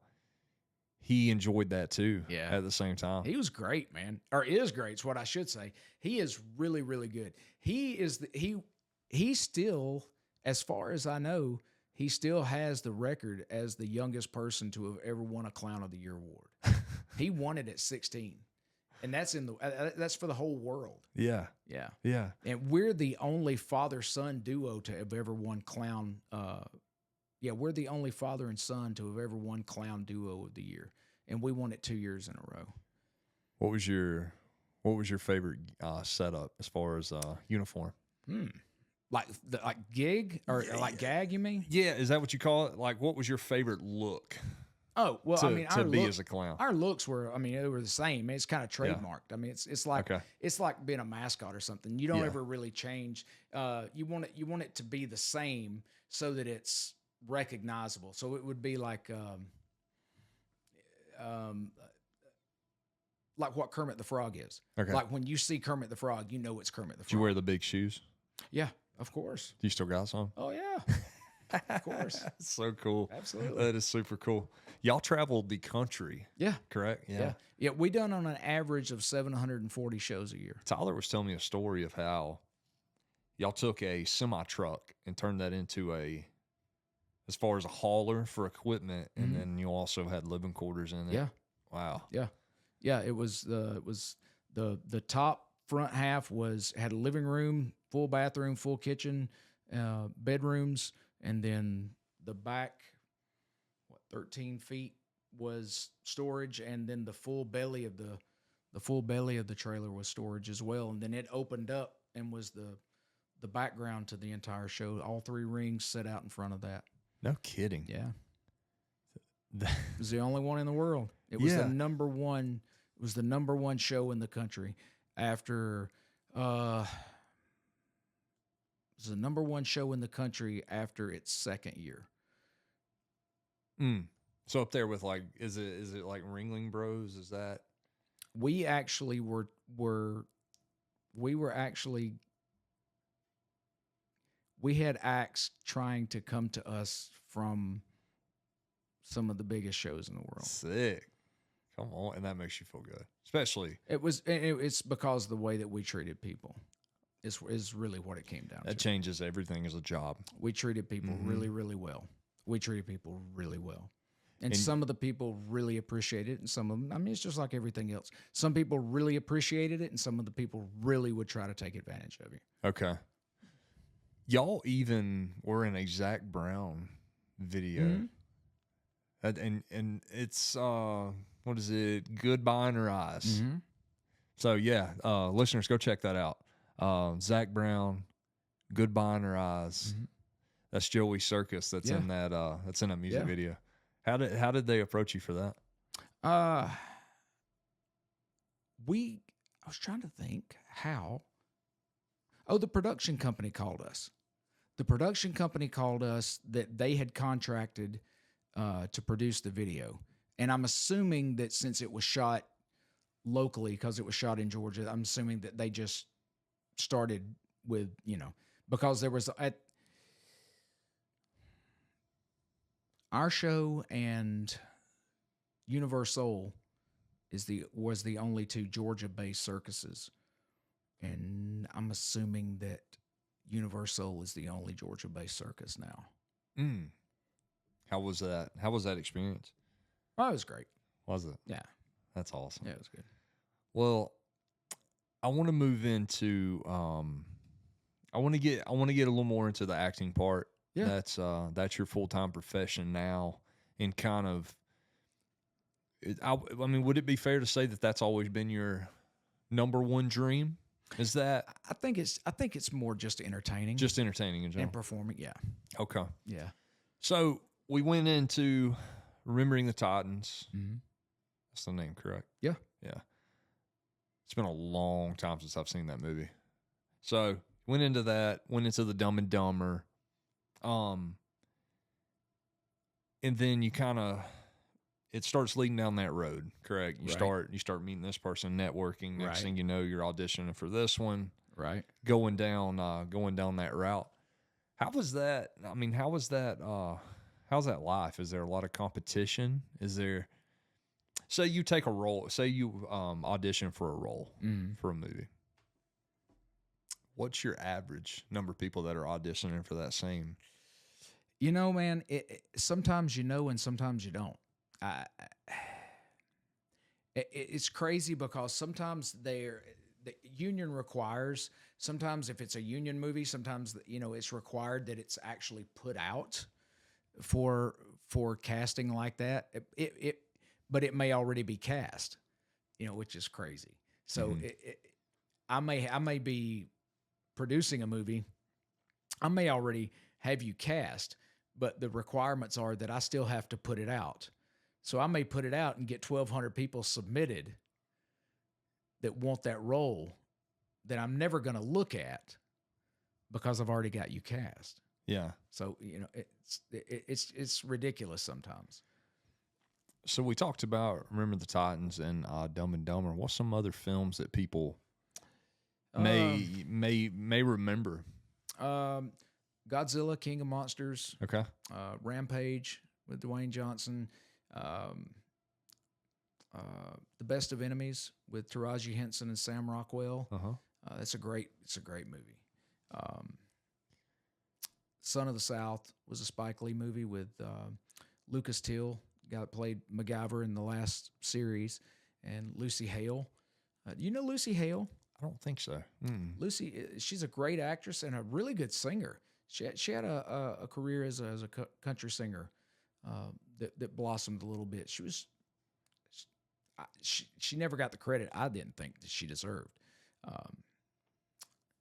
he enjoyed that too. Yeah. At the same time, he was great, man, or is great. Is what I should say. He is really, really good. He still, as far as I know, he still has the record as the youngest person to have ever won a Clown of the Year award. He won it at 16. And that's that's for the whole world. Yeah. Yeah. Yeah. And we're the only father-son duo to have ever won clown. We're the only father and son to have ever won clown duo of the year, and we won it 2 years in a row. What was your favorite setup as far as uniform? Like gig or like gag? You mean? Yeah, is that what you call it? Like, what was your favorite look? Oh well, I mean, to be as a clown. Our looks were, I mean, they were the same. It's kind of trademarked. I mean, it's like Okay. it's like being a mascot or something. You don't Yeah. ever really change. You want it to be the same so that it's recognizable. So it would be like what Kermit the Frog is. Okay. Like when you see Kermit the Frog, you know it's Kermit the Frog. Did you wear the big shoes? Yeah, of course. Do you still got some? Oh yeah, of course. So cool. Absolutely. That is super cool. Y'all traveled the country, Yeah. correct? Yeah. We done on an average of 740 shows a year. Tyler was telling me a story of how y'all took a semi truck and turned that into as far as a hauler for equipment, and then you also had living quarters in it. Yeah. Wow. Yeah. It was the top front half had a living room, full bathroom, full kitchen, bedrooms, and then the back 13 feet was storage, and then the full belly of the trailer was storage as well. And then it opened up and was the background to the entire show. All 3 rings set out in front of that. No kidding. Yeah. It was the only one in the world. It was the number one. It was the number one show in the country after. It was the number one show in the country after its second year. So up there with like, is it like Ringling Bros? Is that? We actually were actually, we had acts trying to come to us from some of the biggest shows in the world. Sick. Come on. And that makes you feel good. Especially. It's because of the way that we treated people is really what it came down to. That changes everything as a job. We treated people really, really well. And some of the people really appreciated it, and some of them, I mean, it's just like everything else. Some people really appreciated it, and some of the people really would try to take advantage of you. Okay. Y'all even were in a Zach Brown video. And it's, what is it? Goodbye in Her Eyes. So, yeah, listeners, go check that out. Zach Brown, Goodbye in Her Eyes. That's Joey Circus that's in that music video. How did they approach you for that? I was trying to think how. Oh, the production company called us. The production company called us that they had contracted to produce the video. And I'm assuming that since it was shot locally, because it was shot in Georgia, I'm assuming that they just started with, because there was our show and Universal was the only 2 Georgia-based circuses, and I'm assuming that Universal is the only Georgia-based circus now. How was that? How was that experience? Oh, it was great. Was it? Yeah, that's awesome. Yeah, it was good. Well, I want to move into. I want to get a little more into the acting part. Yeah, that's your full-time profession now, and kind of. I mean, would it be fair to say that that's always been your number one dream? Is that? I think it's more just entertaining. Just entertaining in general. And performing, yeah. Okay. Yeah. So we went into Remembering the Titans. That's the name, correct? Yeah. Yeah. It's been a long time since I've seen that movie. So went into that, went into the Dumb and Dumber. And then you kind of, it starts leading down that road, correct? You start meeting this person, networking. Next thing you know, you're auditioning for this one. Right. Going down that route. How was that? I mean, how's that life? Is there a lot of competition? Is there, say you take a role, say you audition for a role for a movie. What's your average number of people that are auditioning for that same? Man, sometimes and sometimes you don't. It's crazy because sometimes the union requires, sometimes if it's a union movie, sometimes it's required that it's actually put out for casting like that. But it may already be cast, which is crazy. So I may be producing a movie, I may already have you cast, but the requirements are that I still have to put it out. So I may put it out and get 1,200 people submitted that want that role that I'm never going to look at because I've already got you cast. Yeah. So it's ridiculous sometimes. So we talked about Remember the Titans and Dumb and Dumber. What's some other films that people may remember? Godzilla, King of Monsters. Okay. Rampage with Dwayne Johnson. The Best of Enemies with Taraji Henson and Sam Rockwell. It's a great movie. Son of the South was a Spike Lee movie with Lucas Till, the guy that played MacGyver in the last series, and Lucy Hale. You know Lucy Hale? I don't think so. Lucy, she's a great actress and a really good singer. She had a career as a country singer that blossomed a little bit. She never got the credit I didn't think that she deserved.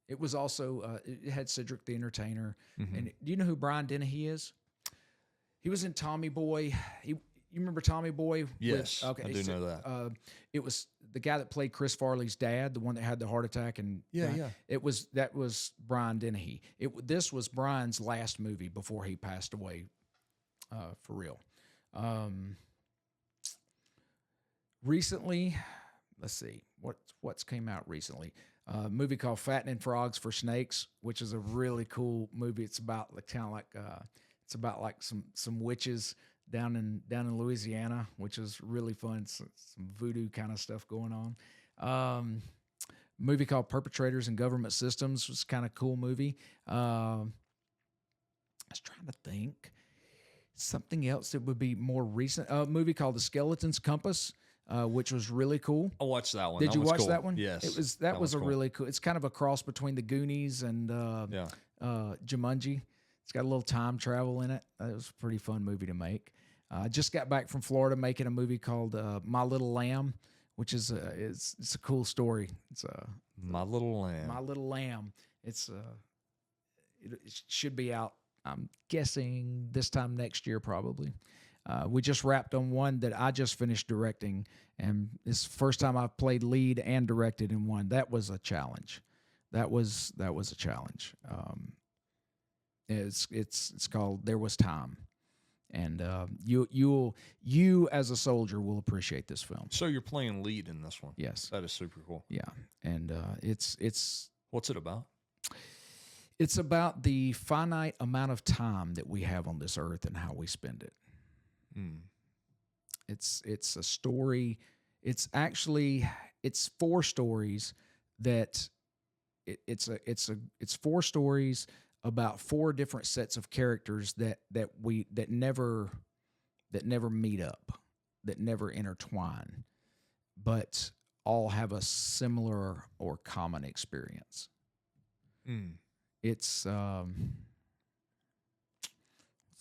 It was also it had Cedric the Entertainer, and do you know who Brian Dennehy is? He was in Tommy Boy. You remember Tommy Boy? Yes, I do know that. It was the guy that played Chris Farley's dad, the one that had the heart attack, and that was Brian Dennehy. This was Brian's last movie before he passed away, for real. Recently, let's see what's came out recently. A movie called Fattening Frogs for Snakes, which is a really cool movie. It's about it's about like some witches down in Louisiana, which is really fun. Some voodoo kind of stuff going on. Movie called Perpetrators in Government Systems was kind of cool movie. I was trying to think something else that would be more recent. A movie called The Skeleton's Compass. Which was really cool. I watched that one. Did you watch cool. that one? Yes. That was a cool. really cool. It's kind of a cross between the Goonies and Jumanji. It's got a little time travel in it. It was a pretty fun movie to make. I just got back from Florida making a movie called My Little Lamb, which is it's a cool story. It's My Little Lamb. My Little Lamb. It's it should be out, I'm guessing, this time next year probably. We just wrapped on one that I just finished directing, and it's the first time I've played lead and directed in one. That was a challenge. That was a challenge. It's called There Was Time, and you as a soldier will appreciate this film. So you're playing lead in this one? Yes, that is super cool. Yeah, and it's what's it about? It's about the finite amount of time that we have on this earth and how we spend it. It's a story. It's 4 stories that it's 4 stories about 4 different sets of characters that never meet up, that never intertwine, but all have a similar or common experience. It's what's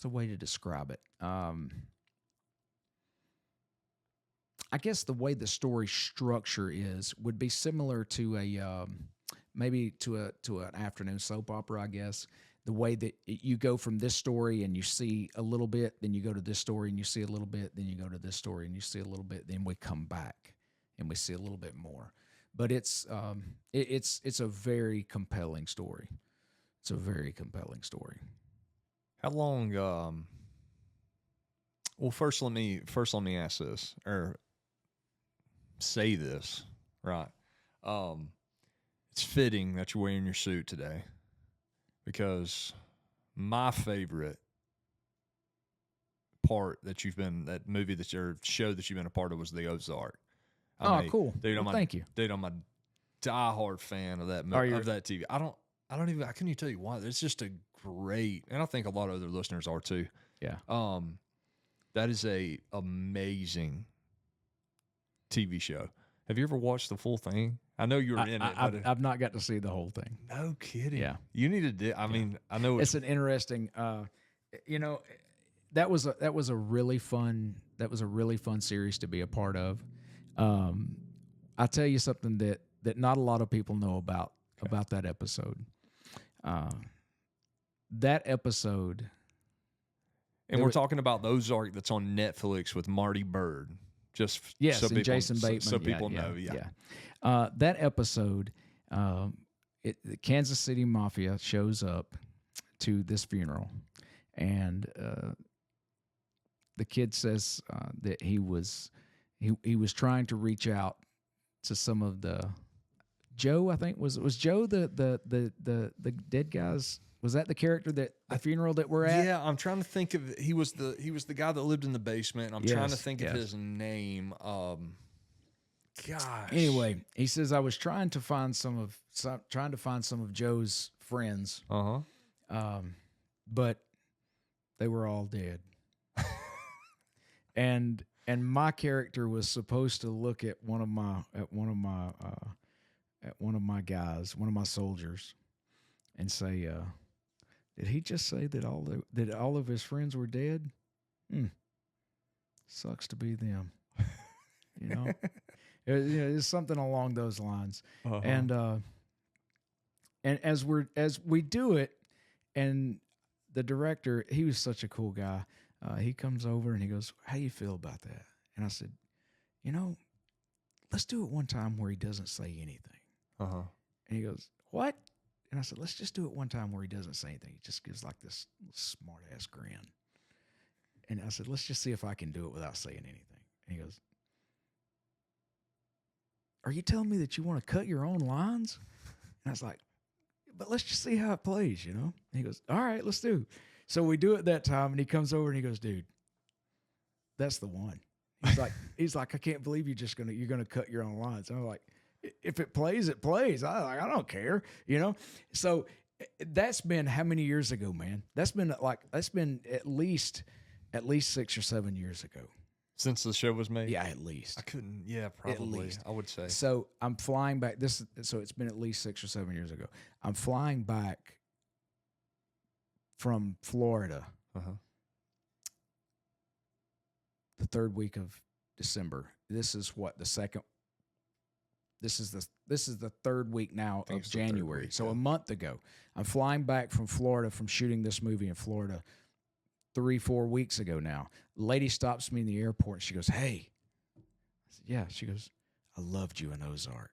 a way to describe it? I guess the way the story structure would be similar to maybe to an afternoon soap opera. I guess the way that you go from this story and you see a little bit, then you go to this story and you see a little bit, then you go to this story and you see a little bit, then we come back and we see a little bit more. But it's a very compelling story. It's a very compelling story. How long? Well, first let me ask this, or say this, right? It's fitting that you're wearing your suit today, because my favorite part that movie that your show that you've been a part of was The Ozark. Cool. Dude, thank you. Dude, I'm a diehard fan of that of that TV. I couldn't even tell you why. It's just a great, and I think a lot of other listeners are too. Yeah. That is a amazing TV show. Have you ever watched the full thing? I know you were in it. But I've not got to see the whole thing. no kidding. Yeah. You need to. I mean, I know It's an interesting. You know, that was a really fun series to be a part of. I'll tell you something that not a lot of people know about that episode. That episode. And we're talking about the Ozark that's on Netflix with Marty Bird. Just yes, so and people, Jason Bateman. So people know. That episode, the Kansas City Mafia shows up to this funeral, and the kid says that he was trying to reach out to some of the Joe. I think was Joe the dead guys. Was that the character that the funeral that we're at? Yeah, I'm trying to think of. He was the guy that lived in the basement. I'm trying to think of his name. Gosh. Anyway, he says I was trying to find some of Joe's friends. But they were all dead. and my character was supposed to look at one of my guys, one of my soldiers, and say, did he just say that all of his friends were dead? Sucks to be them. You know, it's something along those lines. And as we do it, and the director, he was such a cool guy. He comes over and he goes, "How do you feel about that?" And I said, let's do it one time where he doesn't say anything. And he goes, "What?" And I said, "Let's just do it one time where he doesn't say anything. He just gives like this smart ass grin." And I said, "Let's just see if I can do it without saying anything." And he goes, "Are you telling me that you want to cut your own lines?" And I was like, "But let's just see how it plays, And he goes, "All right, let's do." So we do it that time, and he comes over and he goes, "Dude, that's the one." He's like, "I can't believe you're gonna cut your own lines." And I'm like, "If it plays, it plays. I don't care, So that's been how many years ago, man? That's been at least 6 or 7 years ago. Since the show was made? Yeah, at least. I couldn't, probably, I would say. So I'm flying back. So it's been at least 6 or 7 years ago. I'm flying back from Florida the third week of December. This is what, this is the third week now of January. Week, so a month ago, I'm flying back from Florida from shooting this movie in Florida 3-4 weeks ago now. Lady stops me in the airport and she goes, "Hey." I said, "Yeah." She goes, "I loved you in Ozark."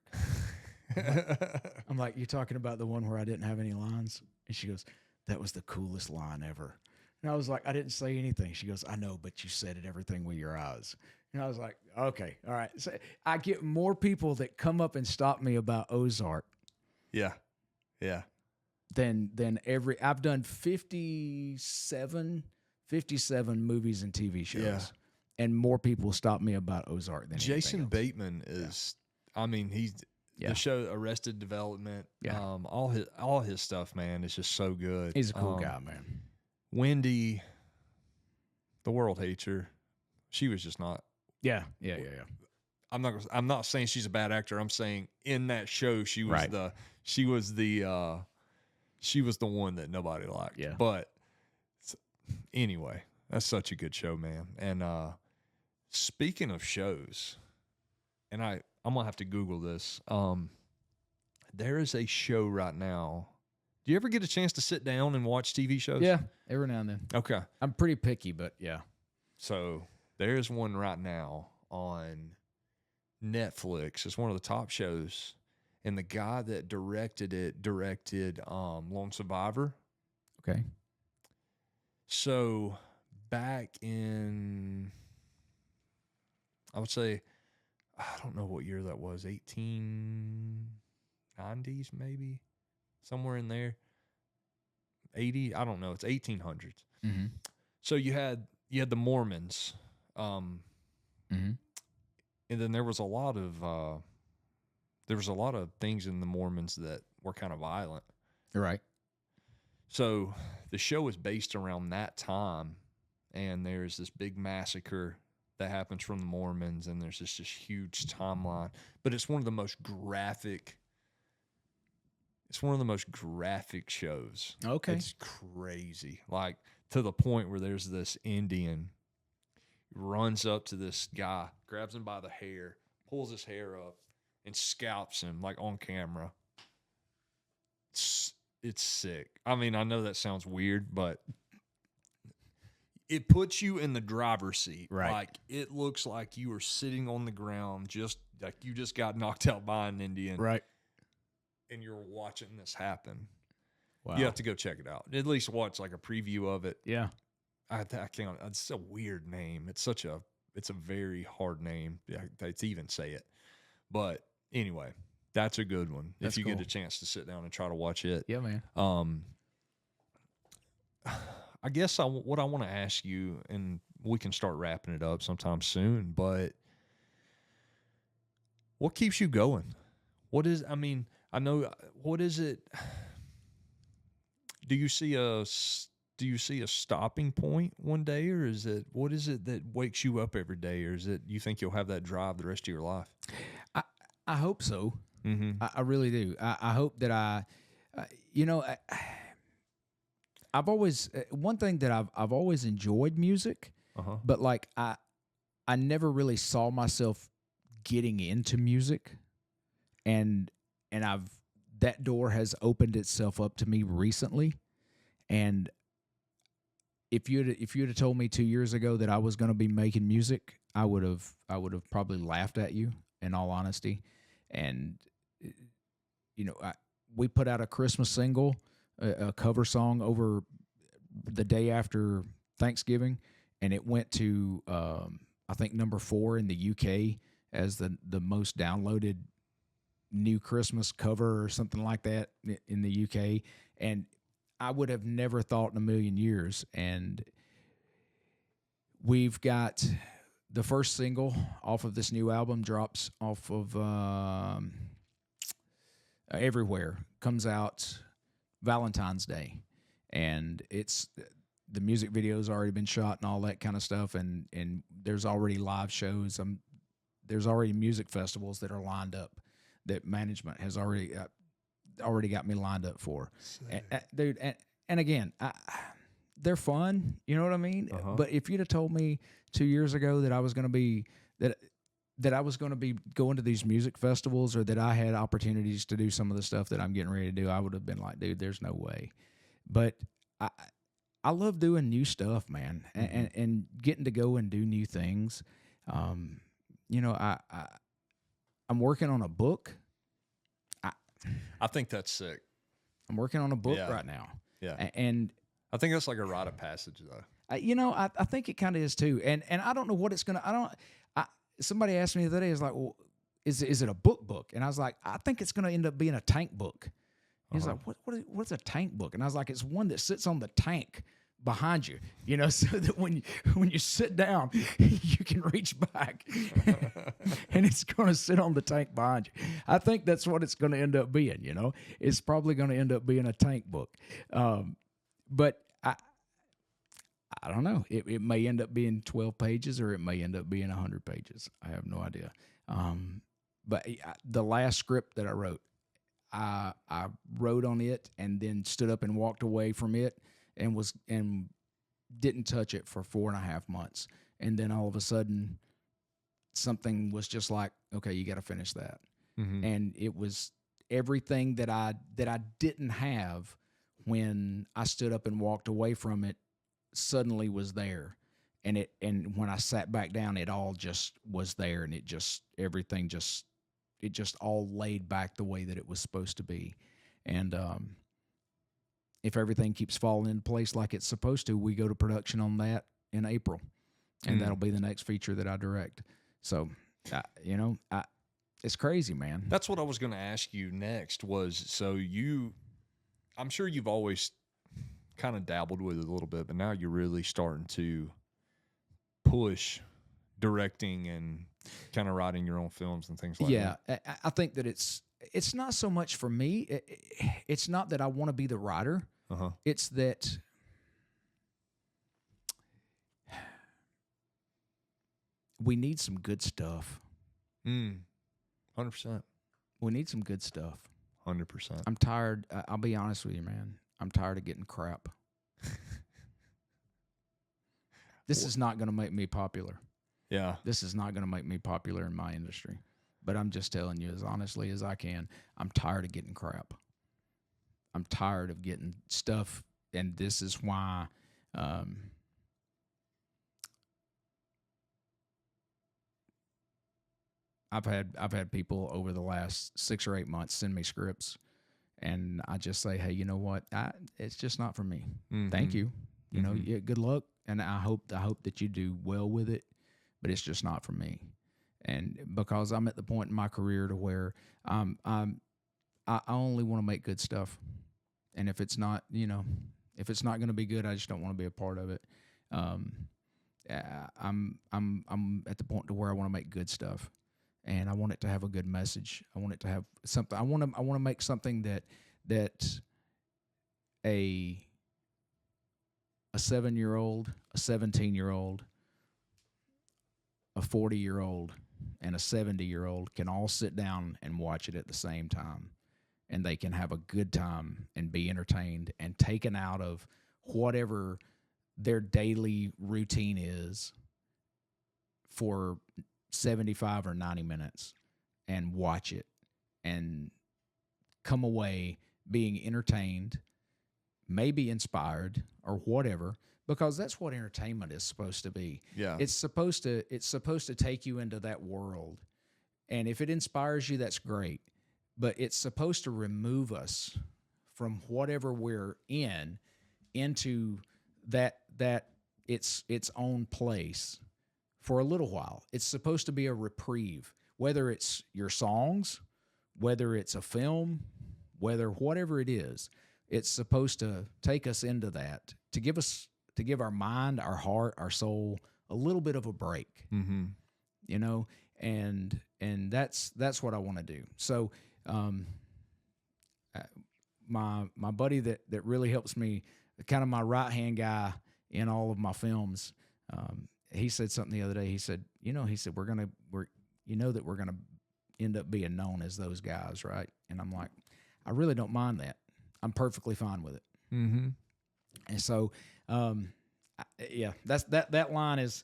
I'm like, "You talking about the one where I didn't have any lines?" And she goes, "That was the coolest line ever." And I was like, "I didn't say anything." She goes, "I know, but you said everything with your eyes." And I was like, "Okay, all right." So I get more people that come up and stop me about Ozark. Yeah. Than I've done 57 movies and TV shows, and more people stop me about Ozark than Jason Bateman is. I mean, he's the show Arrested Development. All his stuff, man, is just so good. He's a cool guy, man. Wendy, the world hates her. She was just not. Yeah. I'm not saying she's a bad actor. I'm saying in that show she was she was the one that nobody liked. Yeah. But anyway, that's such a good show, man. And speaking of shows, and I'm gonna have to Google this. There is a show right now. Do you ever get a chance to sit down and watch TV shows? Yeah, every now and then. Okay. I'm pretty picky, but yeah. So there's one right now on Netflix. It's one of the top shows. And the guy that directed Lone Survivor. Okay. So back in, I would say, I don't know what year that was, 1890s maybe, somewhere in there. 80, I don't know. It's 1800s. Mm-hmm. So you had the Mormons, and then there was a lot of things in the Mormons that were kind of violent. Right. So the show is based around that time, and there's this big massacre that happens from the Mormons, and there's this huge timeline. But it's one of the most graphic. It's one of the most graphic shows. Okay. It's crazy. Like, to the point where there's this Indian runs up to this guy, grabs him by the hair, pulls his hair up, and scalps him, like, on camera. It's sick. I mean, I know that sounds weird, but it puts you in the driver's seat. Right. Like, it looks like you are sitting on the ground, just like you just got knocked out by an Indian. Right. And you're watching this happen. Wow. You have to go check it out. At least watch like a preview of it. Yeah. I can't. It's a weird name. It's a very hard name to even say it. But anyway, that's a good one. That's if you cool. get a chance to sit down and try to watch it. Yeah, man. I guess what I want to ask you, and we can start wrapping it up sometime soon, but what keeps you going? What is, I mean, I know, what is it? Do you see a stopping point one day, or what is it that wakes you up every day, or is it you think you'll have that drive the rest of your life? I hope so. Mm-hmm. I really do. I hope that I've always one thing that I've always enjoyed music, but like I never really saw myself getting into music, and that door has opened itself up to me recently. And if you'd have told me 2 years ago that I was going to be making music, I would have probably laughed at you, in all honesty. And we put out a Christmas single, a cover song over the day after Thanksgiving, and it went to I think number 4 in the UK as the most downloaded new Christmas cover or something like that in the UK. And I would have never thought in a million years. And we've got the first single off of this new album drops off of Everywhere, comes out Valentine's Day, and the music video's already been shot and all that kind of stuff, and there's already live shows. There's already music festivals that are lined up that management has already got me lined up for. Dude, and again, they're fun, you know what I mean? But if you'd have told me 2 years ago that I was going to be that I was going to be going to these music festivals, or that I had opportunities to do some of the stuff that I'm getting ready to do, I would have been like, dude, there's no way. But I love doing new stuff, man, and getting to go and do new things. I'm working on a book. I think that's sick. I'm working on a book right now. Yeah. And I think that's like a rite of passage, though. I think it kind of is too. And I don't know what it's going to, somebody asked me the other day, is like, well, is it a book? And I was like, I think it's going to end up being a tank book. He's like, what's a tank book? And I was like, it's one that sits on the tank behind you, so that when you sit down, you can reach back, and it's going to sit on the tank behind you. I think that's what it's going to end up being. It's probably going to end up being a tank book, but I don't know. It may end up being 12 pages, or it may end up being 100 pages. I have no idea. But the last script that I wrote, I wrote on it and then stood up and walked away from it and didn't touch it for 4.5 months. And then all of a sudden, something was just like, okay, you got to finish that. Mm-hmm. And it was everything that I didn't have when I stood up and walked away from it suddenly was there. And when I sat back down, it all just was there, and everything just all laid back the way that it was supposed to be. And if everything keeps falling into place like it's supposed to, we go to production on that in April, and that'll be the next feature that I direct. So, it's crazy, man. That's what I was going to ask you next was, I'm sure you've always kind of dabbled with it a little bit, but now you're really starting to push directing and kind of writing your own films and things like that. Yeah, I think that it's not so much for me. It's not that I want to be the writer. It's that we need some good stuff. 100%. We need some good stuff. 100%. I'm tired. I'll be honest with you, man. I'm tired of getting crap. This is not going to make me popular. Yeah. This is not going to make me popular in my industry. But I'm just telling you as honestly as I can, I'm tired of getting crap. I'm tired of getting stuff, and this is why I've had people over the last 6 or 8 months send me scripts, and I just say, hey, you know what? It's just not for me. Thank you. You know, yeah, good luck, and I hope that you do well with it, but it's just not for me. And because I'm at the point in my career to where I only want to make good stuff, and if it's not, if it's not going to be good, I just don't want to be a part of it. I'm at the point to where I want to make good stuff, and I want it to have a good message. I want it to have something. I want to make something that a 7-year-old, a 17-year-old, a 40-year-old, and a 70-year-old can all sit down and watch it at the same time, and they can have a good time and be entertained and taken out of whatever their daily routine is for 75 or 90 minutes and watch it and come away being entertained, maybe inspired or whatever, because that's what entertainment is supposed to be. Yeah. It's supposed to take you into that world. And if it inspires you, that's great. But it's supposed to remove us from whatever we're in into that its own place for a little while. It's supposed to be a reprieve, whether it's your songs, whether it's a film, whatever it is. It's supposed to take us into that, to give our mind, our heart, our soul a little bit of a break. You know, and that's what I want to do. So my buddy that really helps me, kind of my right hand guy in all of my films, he said something the other day. He said we're gonna end up being known as those guys, right? And I'm like, I really don't mind that. I'm perfectly fine with it. And so, yeah, that line is,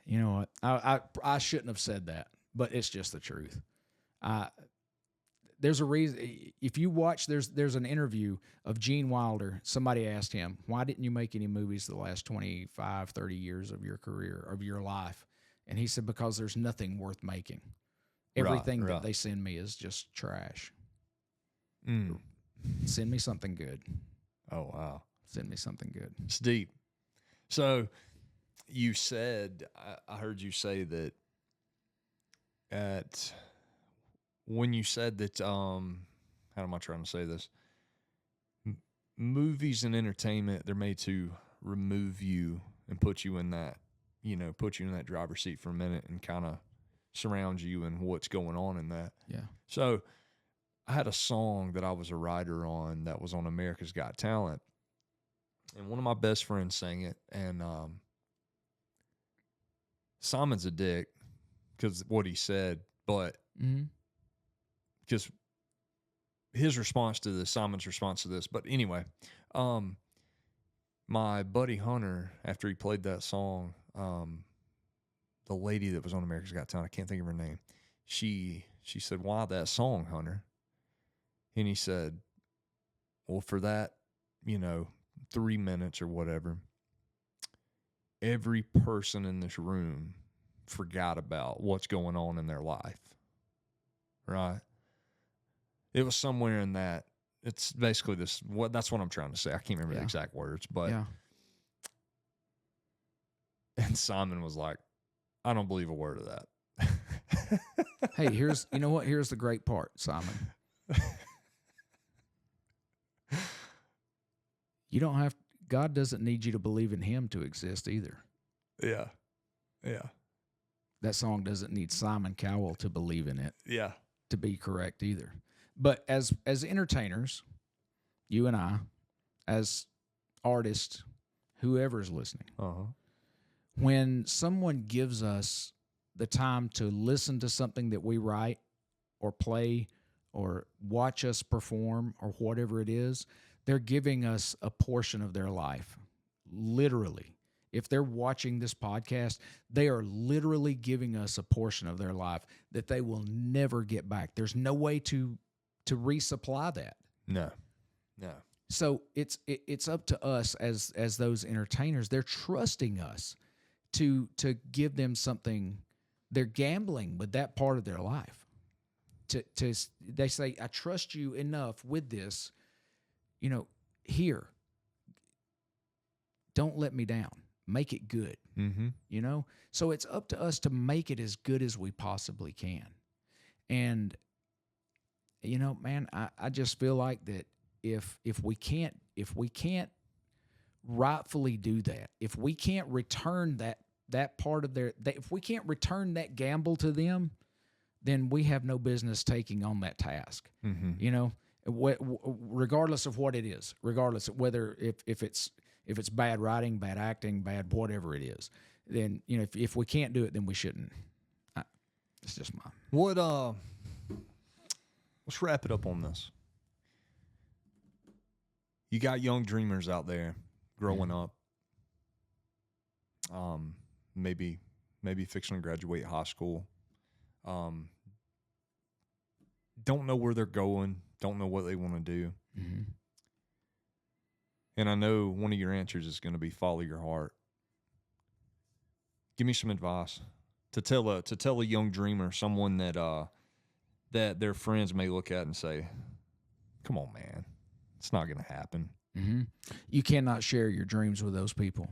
you know what, I shouldn't have said that, but it's just the truth. There's a reason. If you watch, there's an interview of Gene Wilder. Somebody asked him, why didn't you make any movies the last 25, 30 years of your career, of your life? And he said, because there's nothing worth making. Everything that they send me is just trash. Send me something good. Oh, wow. Send me something good. It's deep. So you said, I heard you say that when you said that, how am I trying to say this? Movies and entertainment, they're made to remove you and put you in that driver's seat for a minute and kind of surround you and what's going on in that. Yeah. So I had a song that I was a writer on that was on America's Got Talent, and one of my best friends sang it, and Simon's a dick because what he said, but because his response to this, Simon's response to this, but anyway, my buddy Hunter, after he played that song, the lady that was on America's Got Talent, I can't think of her name, she said, why that song, Hunter? And he said, well, for that, 3 minutes or whatever, every person in this room forgot about what's going on in their life, right? It was somewhere in that. It's basically this. That's what I'm trying to say. I can't remember the exact words, but yeah. And Simon was like, I don't believe a word of that. Hey, here's the great part, Simon. God doesn't need you to believe in him to exist either. Yeah. Yeah. That song doesn't need Simon Cowell to believe in it. Yeah. To be correct either. But as entertainers, you and I, as artists, whoever's listening, When someone gives us the time to listen to something that we write or play or watch us perform or whatever it is, they're giving us a portion of their life. Literally. If they're watching this podcast, they are literally giving us a portion of their life that they will never get back. There's no way to resupply that. No. So it's up to us as those entertainers. They're trusting us to give them something. They're gambling with that part of their life. They say, I trust you enough with this. Here. Don't let me down. Make it good. Mm-hmm. So it's up to us to make it as good as we possibly can. And man, I just feel like that if we can't rightfully do that, if we can't return that part of if we can't return that gamble to them, then we have no business taking on that task. Mm-hmm. Regardless of what it is, regardless of whether if it's bad writing, bad acting, bad whatever it is, then if we can't do it, then we shouldn't. It's just mine. Let's wrap it up on this. You got young dreamers out there growing up. Maybe fixing to graduate high school. Don't know where they're going. Don't know what they want to do. Mm-hmm. And I know one of your answers is going to be follow your heart. Give me some advice to tell a young dreamer, someone that their friends may look at and say, "Come on, man, it's not going to happen." Mm-hmm. You cannot share your dreams with those people.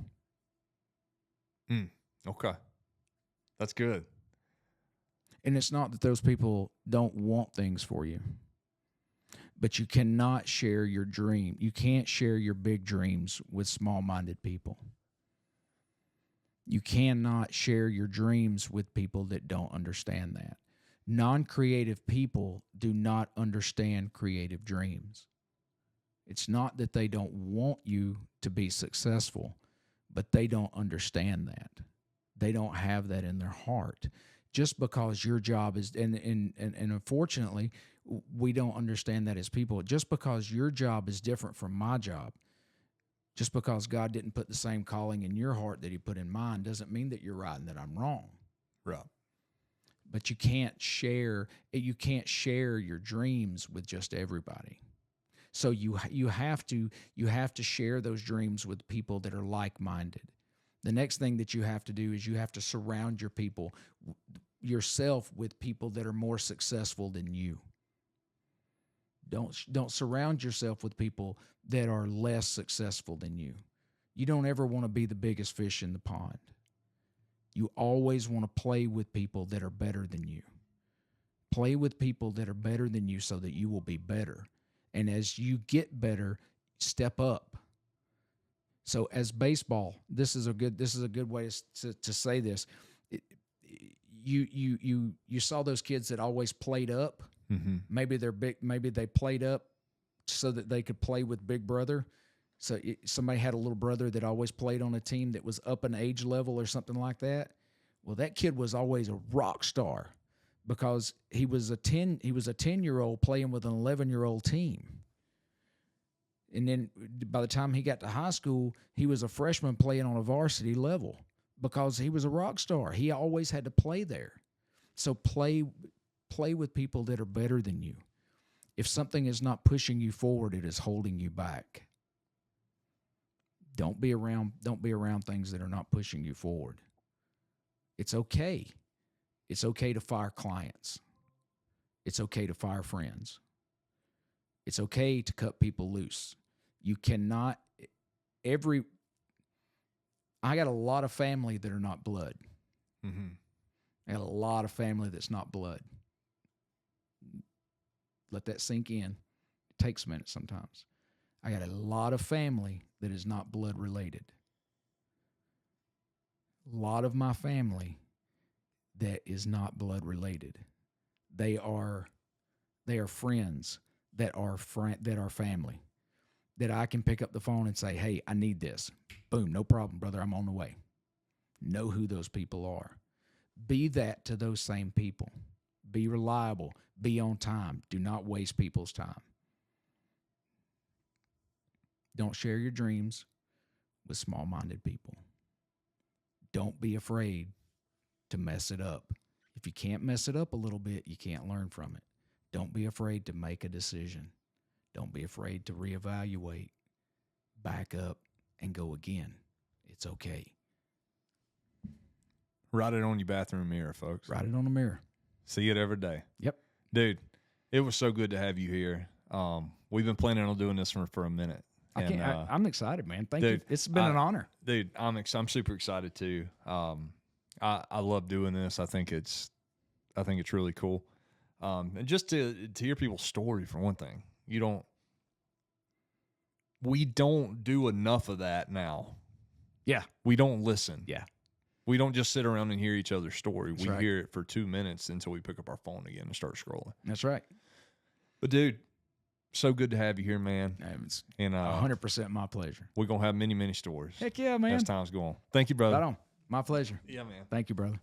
Okay, that's good. And it's not that those people don't want things for you, but you cannot share your dream. You can't share your big dreams with small-minded people. You cannot share your dreams with people that don't understand that. Non-creative people do not understand creative dreams. It's not that they don't want you to be successful, but they don't understand that. They don't have that in their heart. Just because your job is, and unfortunately, we don't understand that as people. Just because your job is different from my job, just because God didn't put the same calling in your heart that He put in mine, doesn't mean that you're right and that I'm wrong. Right. But you can't share your dreams with just everybody. So you have to share those dreams with people that are like-minded. The next thing that you have to do is you have to surround yourself with people that are more successful than you. Don't surround yourself with people that are less successful than you. You don't ever want to be the biggest fish in the pond. You always want to play with people that are better than you. Play with people that are better than you so that you will be better. And as you get better, step up. So as baseball, this is a good way to say this. You saw those kids that always played up. Mm-hmm. Maybe they're big. Maybe they played up so that they could play with Big Brother. So somebody had a little brother that always played on a team that was up in age level or something like that. Well, that kid was always a rock star because he was a 10-year-old playing with an 11-year-old team. And then by the time he got to high school, he was a freshman playing on a varsity level because he was a rock star. He always had to play there. So play with people that are better than you. If something is not pushing you forward, it is holding you back. Don't be around things that are not pushing you forward. It's okay. It's okay to fire clients. It's okay to fire friends. It's okay to cut people loose. You cannot I got a lot of family that are not blood. Mm-hmm. I got a lot of family that's not blood. Let that sink in. It takes a minute sometimes. I got a lot of family that is not blood related. A lot of my family that is not blood related. They are friends that are family. That I can pick up the phone and say, "Hey, I need this." Boom, no problem, brother. I'm on the way. Know who those people are. Be that to those same people. Be reliable. Be on time. Do not waste people's time. Don't share your dreams with small-minded people. Don't be afraid to mess it up. If you can't mess it up a little bit, you can't learn from it. Don't be afraid to make a decision. Don't be afraid to reevaluate, back up, and go again. It's okay. Write it on your bathroom mirror, folks. Write it on the mirror. See it every day. Yep. Dude, it was so good to have you here. We've been planning on doing this for a minute. I'm excited, man. Thank dude, you. It's been an honor. Dude, I'm super excited too. I love doing this. I think it's really cool. And just to hear people's story, for one thing. We don't do enough of that now. Yeah. We don't listen. Yeah. We don't just sit around and hear each other's story. That's we right. hear it for 2 minutes until we pick up our phone again and start scrolling. That's right. But dude, so good to have you here, man. It's And 100% my pleasure. we're gonna have many stories. Heck yeah, man. As time's go on. Thank you, brother. Right on. My pleasure. Yeah, man. Thank you, brother.